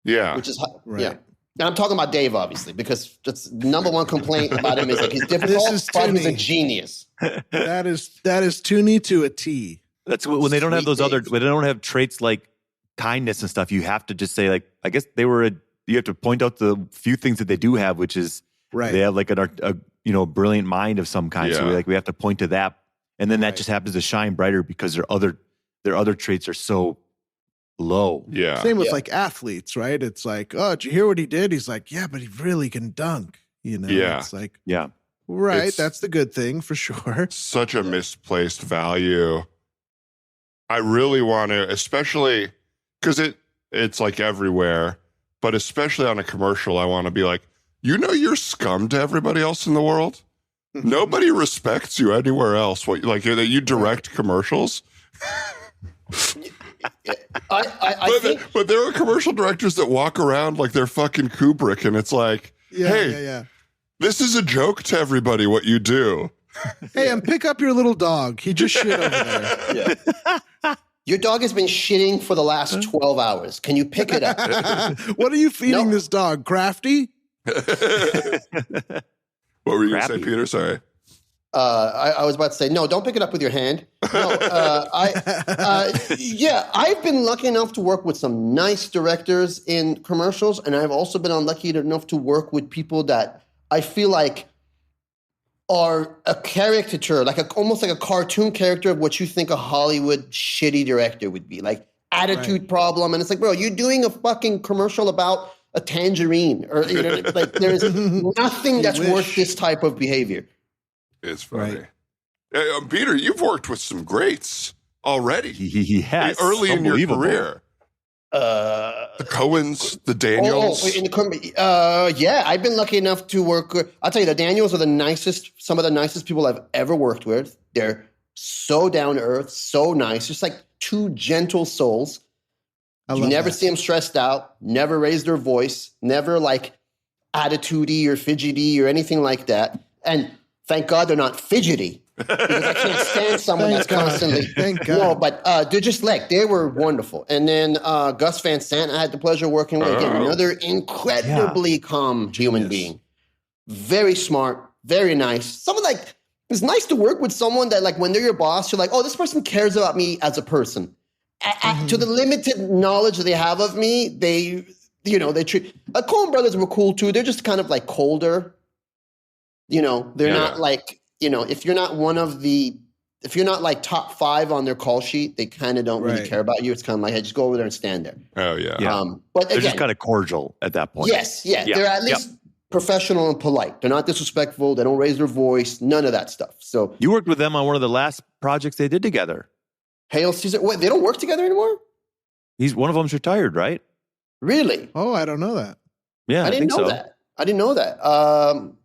Yeah. Which is, yeah. And I'm talking about Dave, obviously, because that's number one complaint about him is like he's difficult, but he's a genius. That is Theune to a T. That's when they don't have those when they don't have traits like kindness and stuff. You have to just say like, I guess you have to point out the few things that they do have, which is they have like a brilliant mind of some kind. So we have to point to that, and then that just happens to shine brighter because their other traits are so low. Yeah. Same with like athletes, right? It's like, oh, did you hear what he did? He's like, yeah, but he really can dunk. Yeah. It's like, right. That's the good thing for sure. Such a misplaced value. I really want to, especially because it's like everywhere, but especially on a commercial, I want to be like, you're scum to everybody else in the world. Nobody respects you anywhere else. You direct commercials. I think, but there are commercial directors that walk around like they're fucking Kubrick, and it's like, this is a joke to everybody. What you do? Hey, and pick up your little dog. He just shit over there. Yeah. Your dog has been shitting for the last 12 hours. Can you pick it up? What are you feeding this dog? Crafty? What were you going to say, Peter? Sorry. I was about to say, no, don't pick it up with your hand. No, I've been lucky enough to work with some nice directors in commercials, and I've also been unlucky enough to work with people that I feel like are a caricature, almost like a cartoon character of what you think a Hollywood shitty director would be, like attitude problem. And it's like, bro, you're doing a fucking commercial about a tangerine, or like there is nothing that's worth this type of behavior. It's funny. Right. Peter, you've worked with some greats already. He has early in your career. The Coens, the Daniels. Yeah, I've been lucky enough to work with, I'll tell you, the Daniels are some of the nicest people I've ever worked with. They're so down to earth, so nice, just like two gentle souls. You never see them stressed out, never raise their voice, never like attitude-y or fidgety or anything like that. And thank God they're not fidgety, because I can't stand someone that's constantly. Thank God. No, but they're just they were wonderful. And then Gus Van Sant, I had the pleasure of working with. Again, another incredibly calm human being. Very smart, very nice. Someone it's nice to work with someone that when they're your boss, you're like, oh, this person cares about me as a person. To the limited knowledge that they have of me, they treat. Coen brothers were cool too. They're just kind of colder. They're not if you're not top 5 on their call sheet, they kind of don't really care about you. It's kind of hey, just go over there and stand there. Oh yeah. But they're again, just kind of cordial at that point. Yes, they're at least professional and polite. They're not disrespectful. They don't raise their voice. None of that stuff. So you worked with them on one of the last projects they did together. Hail Caesar. Wait, they don't work together anymore? One of them's retired, right? Really? Oh, I don't know that. Yeah, I didn't know that. I didn't know that.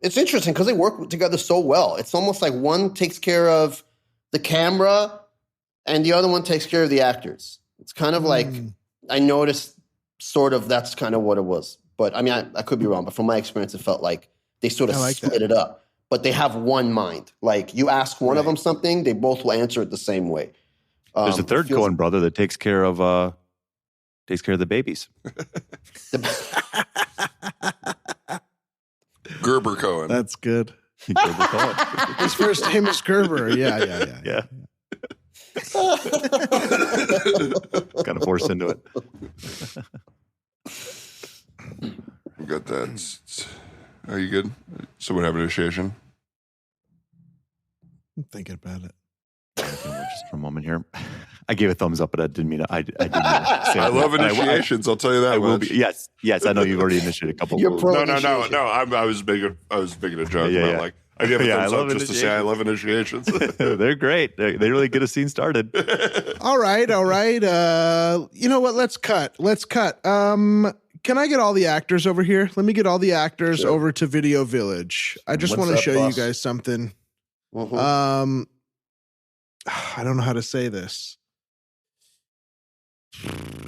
It's interesting because they work together so well. It's almost like one takes care of the camera and the other one takes care of the actors. It's kind of I noticed sort of that's kind of what it was. But I mean, I could be wrong, but from my experience, it felt like they sort of split it up. But they have one mind. You ask one of them something, they both will answer it the same way. There's a third Coen brother that takes care of the babies. Gerber Cohen. That's good. Gerber Cohen. His first name is Gerber. Yeah. Kind of forced into it. Got that. Are you good? Someone have initiation? I'm thinking about it. Just for a moment here. I gave a thumbs up, but I didn't mean to. I didn't mean to say I love initiations. I'll tell you that. I will be. Yes. I know you've already initiated a couple. You're pro No. I was making a joke about I give a thumbs up just to say I love initiations. They're great. They really get a scene started. All right. You know what? Let's cut. Can I get all the actors over here? Let me get all the actors over to Video Village. I just want to show you guys something. Mm-hmm. I don't know how to say this.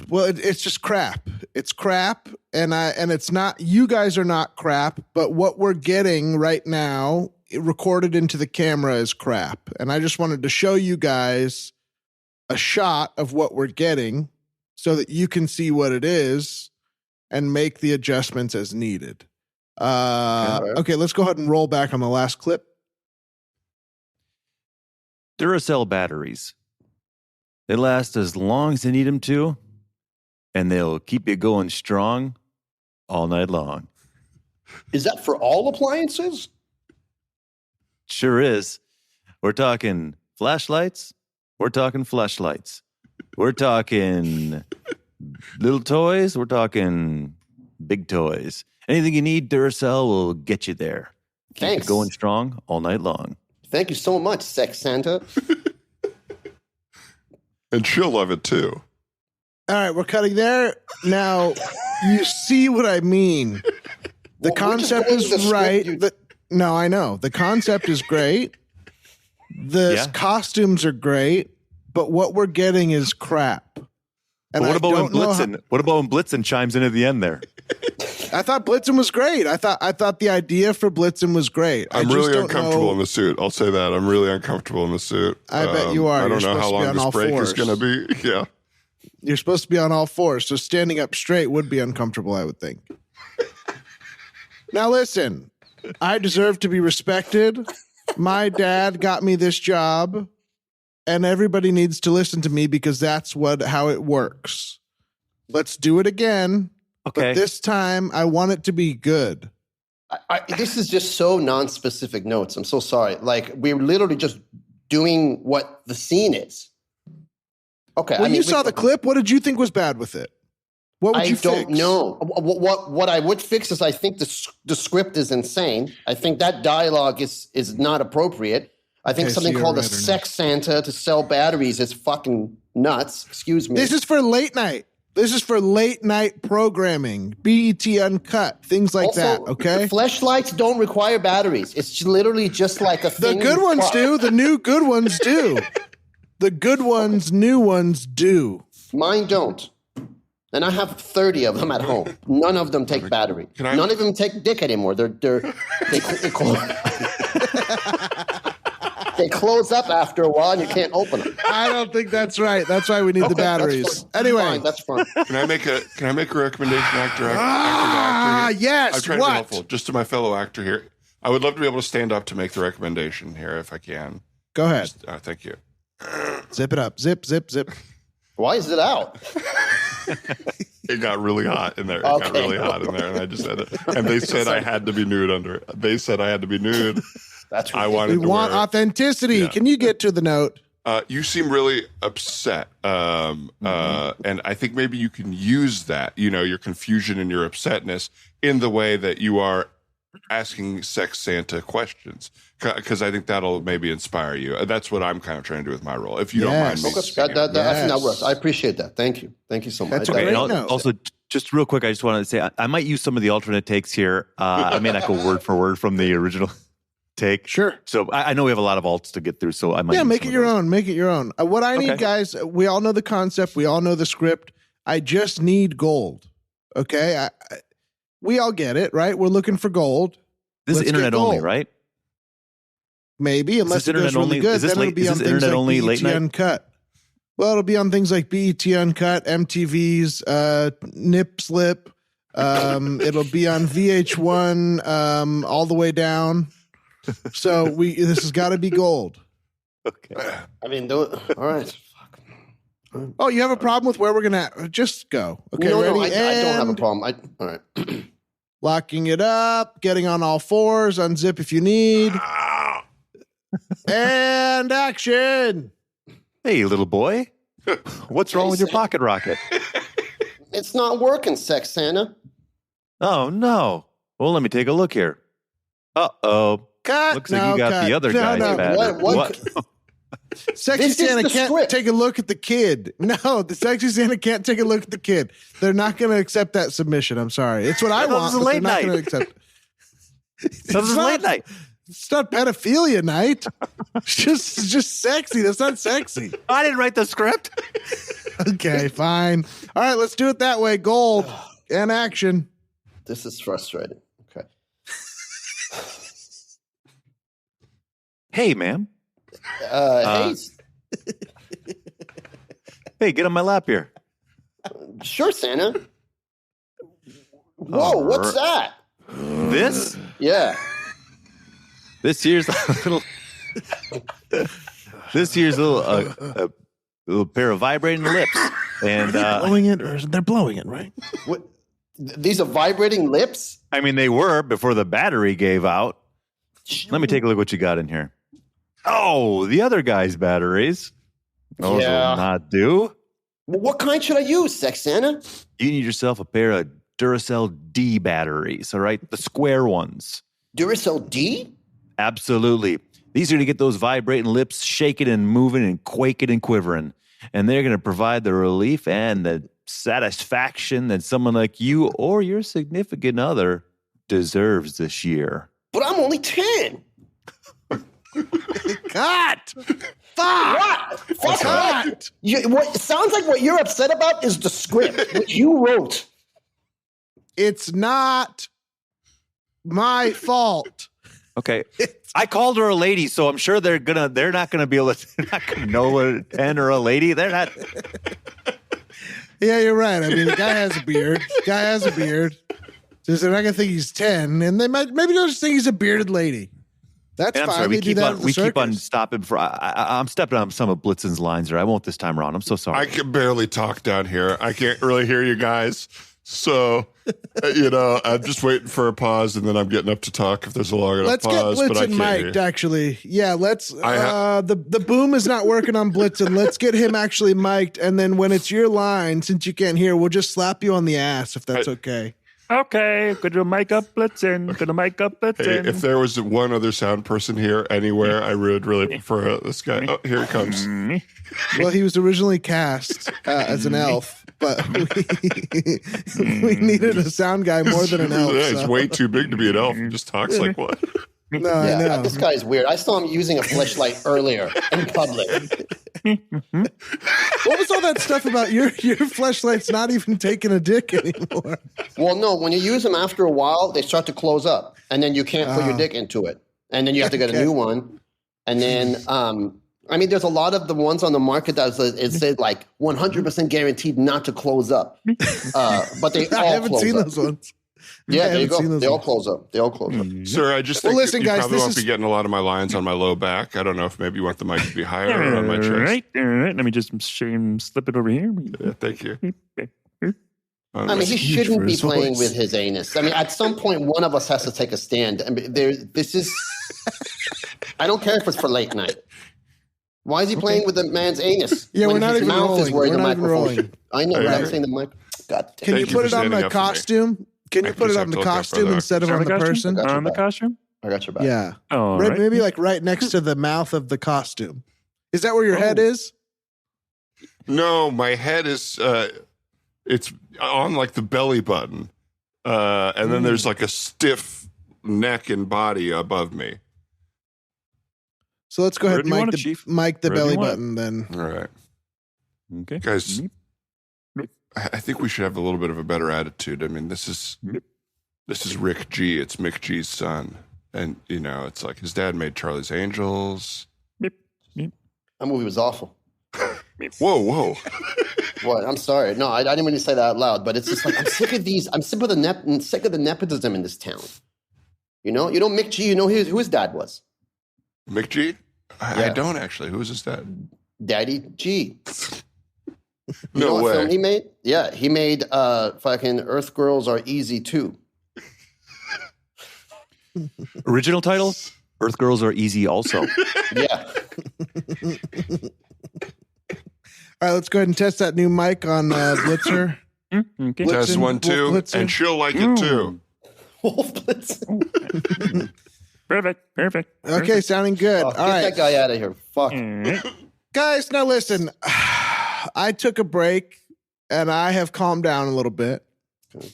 Well, it's just crap. It's crap, and it's not. You guys are not crap, but what we're getting right now, recorded into the camera, is crap. And I just wanted to show you guys a shot of what we're getting, so that you can see what it is and make the adjustments as needed. Okay, let's go ahead and roll back on the last clip. Duracell batteries. They last as long as they need them to, and they'll keep you going strong all night long. Is that for all appliances? Sure is. We're talking flashlights. We're talking flashlights. We're talking little toys. We're talking big toys. Anything you need, Duracell will get you there. Thanks. Keep you going strong all night long. Thank you so much, Sex Santa. And she'll love it too. All right, we're cutting there. Now, you see what I mean. The concept is right. No, I know. The concept is great. The costumes are great, but what we're getting is crap. And what about when Blitzen? What about when Blitzen chimes in at the end there? I thought Blitzen was great. I thought the idea for Blitzen was great. I'm really uncomfortable in the suit. I'll say that. I'm really uncomfortable in the suit. I bet you are. I don't know how long this break is going to be. Yeah. You're supposed to be on all fours, so standing up straight would be uncomfortable, I would think. Now listen, I deserve to be respected. My dad got me this job, and everybody needs to listen to me because that's how it works. Let's do it again. Okay. But this time, I want it to be good. This is just so non-specific notes. I'm so sorry. Like, we're literally just doing what the scene is. Okay. When you saw the clip, what did you think was bad with it? What would you fix? I don't know. What I would fix is I think the script is insane. I think that dialogue is not appropriate. I think something called a sex Santa to sell batteries is fucking nuts. Excuse me. This is for late night. This is for late night programming, BET Uncut, things like that, okay? Fleshlights don't require batteries. It's literally just like a thing. The good ones do. The new good ones do. The good ones, new ones do. Mine don't. And I have 30 of them at home. None of them take battery. None of them take dick anymore. They close up after a while and you can't open them. I don't think that's right. That's why we need the batteries. Anyway. That's fine. Can I make a recommendation, actor? Yes. I'm trying to be helpful, just to my fellow actor here. I would love to be able to stand up to make the recommendation here if I can. Go ahead. Thank you. Zip it up. Zip, zip, zip. Why is it out? It got really hot in there. It got really hot in there, and I just said it. And they said I had to be nude under it. They said I had to be nude. That's I wanted. We want authenticity. Yeah. Can you get to the note? You seem really upset, and I think maybe you can use that, your confusion and your upsetness in the way that you are asking Sex Santa questions, because I think that'll maybe inspire you. That's what I'm kind of trying to do with my role. If you don't mind me. I think that works. I appreciate that. Thank you. Thank you so much. That's okay. Also, just real quick, I just wanted to say I might use some of the alternate takes here. I may not go word for word from the original take. Sure. So I know we have a lot of alts to get through, so I might make it your own. Make it your own. What I need, guys, we all know the concept. We all know the script. I just need gold. Okay? We all get it, right? We're looking for gold. This is internet only, right? Maybe, unless it goes really good. Then it'll be on things like BET Uncut. Well, it'll be on things like BET Uncut, MTV's Nip Slip. It'll be on VH1 all the way down. So this has got to be gold. Okay. I mean, all right. Oh, you have a problem with where we're gonna just go? Okay, no, ready? I don't have a problem. All right. Locking it up, getting on all fours, unzip if you need, and action. Hey, little boy, what's wrong with your pocket rocket? It's not working, Sex Santa. Oh no! Well, let me take a look here. Uh-oh. Cut. Looks like you got the other guy's battery. What? Sexy Santa can't take a look at the kid. No, the Sexy Santa can't take a look at the kid. They're not going to accept that submission. I'm sorry. It's what I want. But they're not going to accept. This is late night. It's not pedophilia night. It's just sexy. That's not sexy. I didn't write the script. Okay, fine. All right, let's do it that way. Gold and action. This is frustrating. Okay. Hey, ma'am. Hey. Hey, get on my lap here. Sure, Santa. Whoa, what's that? This? Yeah. This here's a little. This here's a little pair of vibrating lips, and blowing it, or they're blowing it, right? What? These are vibrating lips? I mean, they were before the battery gave out. Let me take a look what you got in here. Oh, the other guy's batteries. Those will not do. What kind should I use, Sex Santa? You need yourself a pair of Duracell D batteries, all right? The square ones. Duracell D? Absolutely. These are to get those vibrating lips shaking and moving and quaking and quivering. And they're going to provide the relief and the satisfaction that someone like you or your significant other deserves this year. But I'm only 10. Cut! Fuck! What? Fuck what? What sounds like what you're upset about is the script which you wrote. It's not my fault. Okay. I called her a lady, so I'm sure they're not gonna be able to know what a 10 or a lady. They're not. Yeah, you're right. I mean, the guy has a beard. Just they're not gonna think he's 10, and maybe they'll just think he's a bearded lady. That's fine. Sorry, we keep on stopping for. I'm stepping on some of Blitzen's lines here. I won't this time around. I'm so sorry. I can barely talk down here. I can't really hear you guys. So, I'm just waiting for a pause, and then I'm getting up to talk if there's a long enough let's pause. get But I Blitzen can't mic'd, hear. actually. Yeah, let's. The boom is not working on Blitzen. Let's get him actually mic'd, and then when it's your line, since you can't hear, we'll just slap you on the ass if that's okay. Okay, good to mic up Blitzen. Good to mic up Blitzen. Hey, if there was one other sound person here anywhere, I would really prefer this guy. Oh, here he comes. Well, he was originally cast as an elf, but we needed a sound guy more than an elf. Yeah, he's so. way too big to be an elf. He just talks like one. No, I know. This guy's weird. I saw him using a fleshlight earlier in public. What was all that stuff about your fleshlight's not even taking a dick anymore? Well, no, when you use them after a while, they start to close up, and then you can't put your dick into it, and then you have to get a new one, and then there's a lot of the ones on the market that it said like 100% guaranteed not to close up, but they all I haven't close seen up. those ones. Yeah, there you haven't seen go. those They all ones. close up. They all close up. Sir, I just think listen, you guys, probably this won't is- be getting a lot of my lines on my low back. I don't know if maybe you want the mic to be higher or on my chest. All right. Let me just slip it over here. Yeah, thank you. I mean, he huge shouldn't for be his playing voice. with his anus. I mean, at some point, one of us has to take a stand. I mean, this is. I don't care if it's for late night. Why is he playing with the man's anus? Yeah, when we're not his even mouth is rolling. where We're the not even microphone rolling. should. I know, but I'm Right. saying the mic. God damn. Can you Thank you put for it on standing the up for me. costume? Can you I put it just on have the to look up costume for instead of On on the the costume? person? got your On the back. costume? I got your back. Yeah. All Right, right. maybe like right next to the mouth of the costume. Is that where your head is? No, my head is it's on like the belly button. And then there's like a stiff neck and body above me. So let's go ahead Wherever you and want it, Chief. mic the Wherever belly you want it. button then. All right. Okay. Guys, I think we should have a little bit of a better attitude. I mean, this is Rick G. It's Mick G's son. And it's like his dad made Charlie's Angels. That movie was awful. Whoa. What? I'm sorry. No, I didn't mean to say that out loud, but it's just like I'm sick of these. I'm sick of the nepotism in this town. Mick G. You know who his dad was? Mick G? I Yeah. don't actually. Who is his dad? Daddy G. No know what way. film he made? Yeah, he made fucking Earth Girls Are Easy Too. Original title? Earth Girls Are Easy also. Yeah. All right, let's go ahead and test that new mic on Blitzer. Okay. Blitzen, Test 1, 2, Blitzen. and she'll like it too. Wolf Blitz. Perfect. Okay, sounding good. Oh, All get right. that guy out of here. Fuck. Guys, now listen. I took a break and I have calmed down a little bit.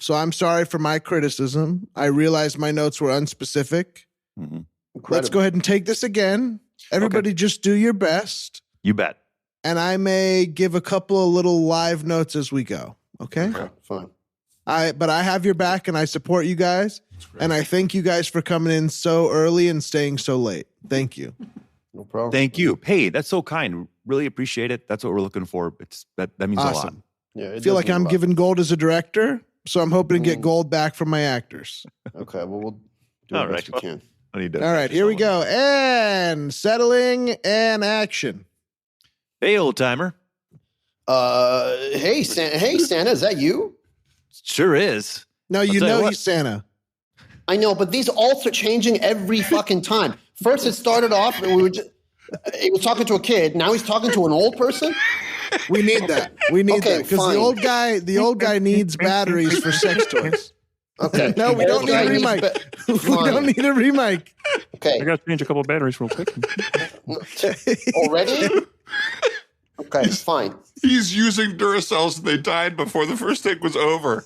So I'm sorry for my criticism. I realized my notes were unspecific. Mhm. Let's go ahead and take this again. Everybody just do your best. You bet. And I may give a couple of little live notes as we go. Okay? Okay, fine. But I have your back and I support you guys. And I thank you guys for coming in so early and staying so late. Thank you. No problem. Thank you. Hey, that's so kind. Really appreciate it. That's what we're looking for. That means a lot. Awesome. Yeah, I feel like I'm giving gold as a director, so I'm hoping to get gold back from my actors. Okay, well, we'll do All the best right. we can. I need to- All right, here we go. And settling and action. Hey, old timer. Hey, Santa, is that you? Sure is. No, you tell you know what. he's Santa. I know, but these alts are changing every fucking time. First, it started off, and he was talking to a kid. Now he's talking to an old person. We need that. We need Okay, that because fine. the old guy needs batteries for sex toys. Okay. No, we don't Old need guy a needs remake. ba- We Fine. don't need a remake. Okay. I got to change a couple of batteries real quick. Already? Okay, fine. He's using Duracells and they died before the first take was over.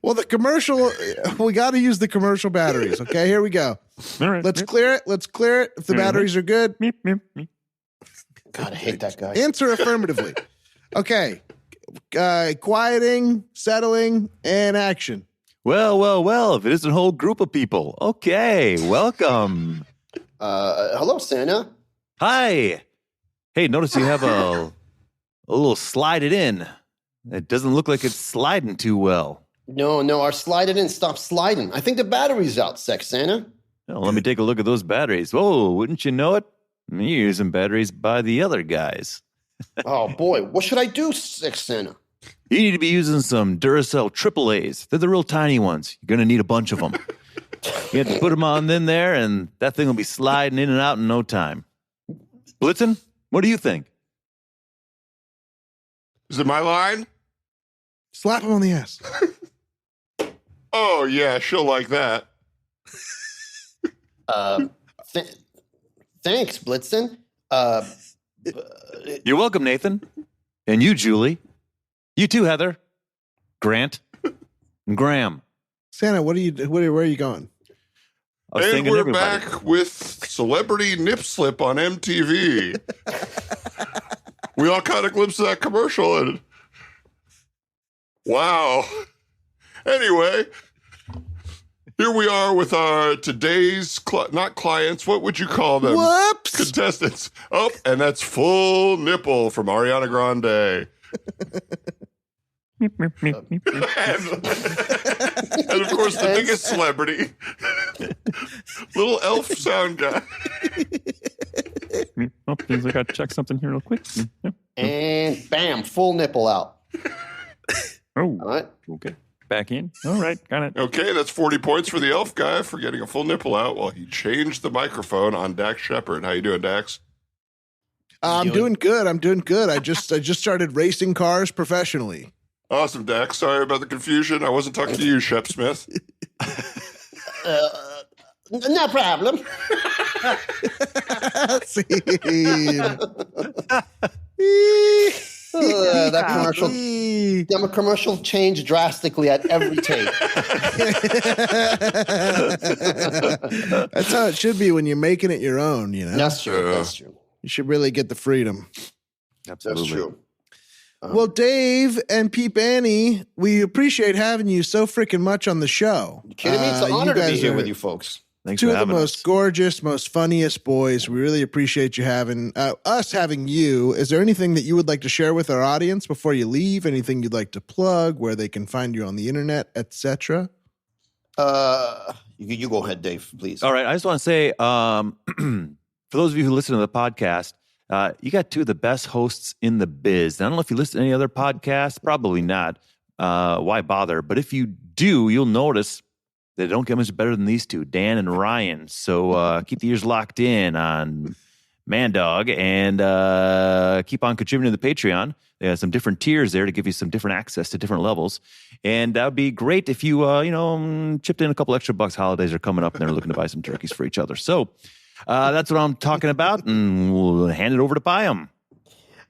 Well, the commercial, we got to use the commercial batteries. Okay, here we go. All right. Let's clear it. Let's clear it. If the batteries are good, Meep, meep, meep. God, I hate that guy. answer affirmatively. Okay. Quieting, settling, and action. Well, if it isn't a whole group of people. Okay, welcome. Hello, Santa. Hi. Hey, notice you have a little slide it in. It doesn't look like it's sliding too well. No, our slide it in. Stop sliding. I think the battery's out, Sex Santa. Well, let me take a look at those batteries. Whoa, wouldn't you know it? You're using batteries by the other guys. Oh, boy. What should I do, Sex Santa? You need to be using some Duracell AAAs. They're the real tiny ones. You're going to need a bunch of them. You have to put them on in there, and that thing will be sliding in and out in no time. Blitzen, what do you think? Is it my line? Slap him on the ass. Oh, yeah, she'll like that. Thanks, Blitzen. You're welcome, Nathan. And you, Julie. You too, Heather. Grant. And Graham. Santa, where are you going? And we're back with Celebrity Nip Slip on MTV. We all caught a glimpse of that commercial, and wow. Anyway, here we are with our today's, not clients, what would you call them? Whoops! Contestants. Oh, and that's Full Nipple from Ariana Grande. And of course, the biggest celebrity, little elf sound guy. Oh, please, I got to check something here real quick. And bam, full nipple out. Oh, All right. okay. Back in. All right, got it. Okay, that's 40 points for the elf guy for getting a full nipple out while he changed the microphone on Dax Shepard. How you doing, Dax? I'm doing good. I just started racing cars professionally. Awesome, Dax. Sorry about the confusion. I wasn't talking to you, Shep Smith. No problem. That commercial changed drastically at every take. That's how it should be when you're making it your own, you know? That's true. That's true. You should really get the freedom. Absolutely. That's true. Well, Dave and Peep Annie, we appreciate having you so freaking much on the show. You kidding me? It's an honor to be here with you folks. Thanks Two for of the having most us. gorgeous, most funniest boys. We really appreciate you having us having you. Is there anything that you would like to share with our audience before you leave? Anything you'd like to plug, where they can find you on the internet, etc.? You go ahead, Dave, please. All right, I just want to say, for those of you who listen to the podcast, you got two of the best hosts in the biz. I don't know if you listen to any other podcasts, probably not. Why bother? But if you do, you'll notice they don't get much better than these two, Dan and Ryan. So keep the ears locked in on Mandog and keep on contributing to the Patreon. They have some different tiers there to give you some different access to different levels. And that would be great if you, chipped in a couple extra bucks. Holidays are coming up and they're looking to buy some turkeys for each other. So that's what I'm talking about, and we'll hand it over to Byam.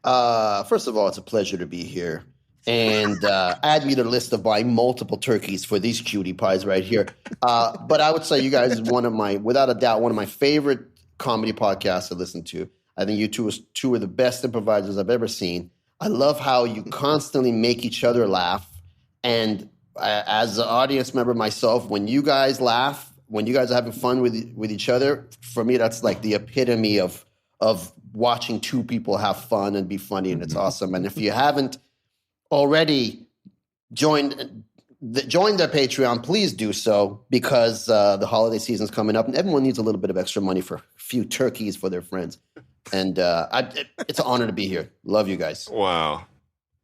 First of all, it's a pleasure to be here. And add me to the list of buying multiple turkeys for these cutie pies right here. But I would say you guys is without a doubt, one of my favorite comedy podcasts to listen to. I think you two are the best improvisers I've ever seen. I love how you constantly make each other laugh. And as an audience member myself, when you guys laugh, when you guys are having fun with each other, for me, that's like the epitome of watching two people have fun and be funny, and it's awesome. And if you haven't already joined the Patreon, please do so, because the holiday season's coming up and everyone needs a little bit of extra money for a few turkeys for their friends. And it's an honor to be here. Love you guys. Wow.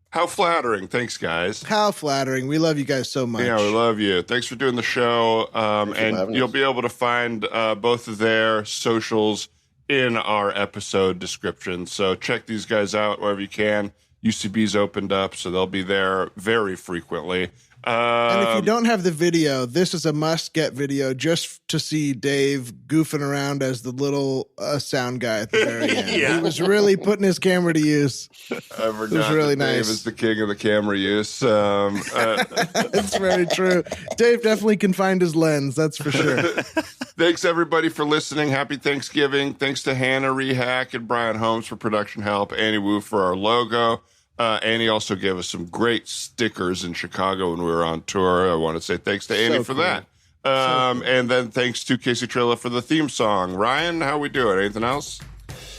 How flattering. Thanks, guys. How flattering. We love you guys so much. Yeah, we love you. Thanks for doing the show. And you'll be able to find both of their socials in our episode description. So check these guys out wherever you can. UCB's opened up, so they'll be there very frequently. And if you don't have the video, this is a must-get video just to see Dave goofing around as the little sound guy at the very end. Yeah. He was really putting his camera to use. I forgot It was really that Dave nice. is the king of the camera use. That's very true. Dave definitely can find his lens, that's for sure. Thanks, everybody, for listening. Happy Thanksgiving. Thanks to Hannah Rehack and Brian Holmes for production help. Annie Wu for our logo. Annie also gave us some great stickers in Chicago when we were on tour. I want to say thanks to Annie for that. And then thanks to Casey Trilla for the theme song. Ryan, how we doing? Anything else?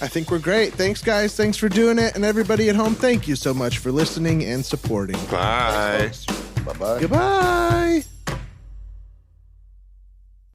I think we're great. Thanks, guys. Thanks for doing it. And everybody at home, thank you so much for listening and supporting. Bye. Bye-bye. Goodbye.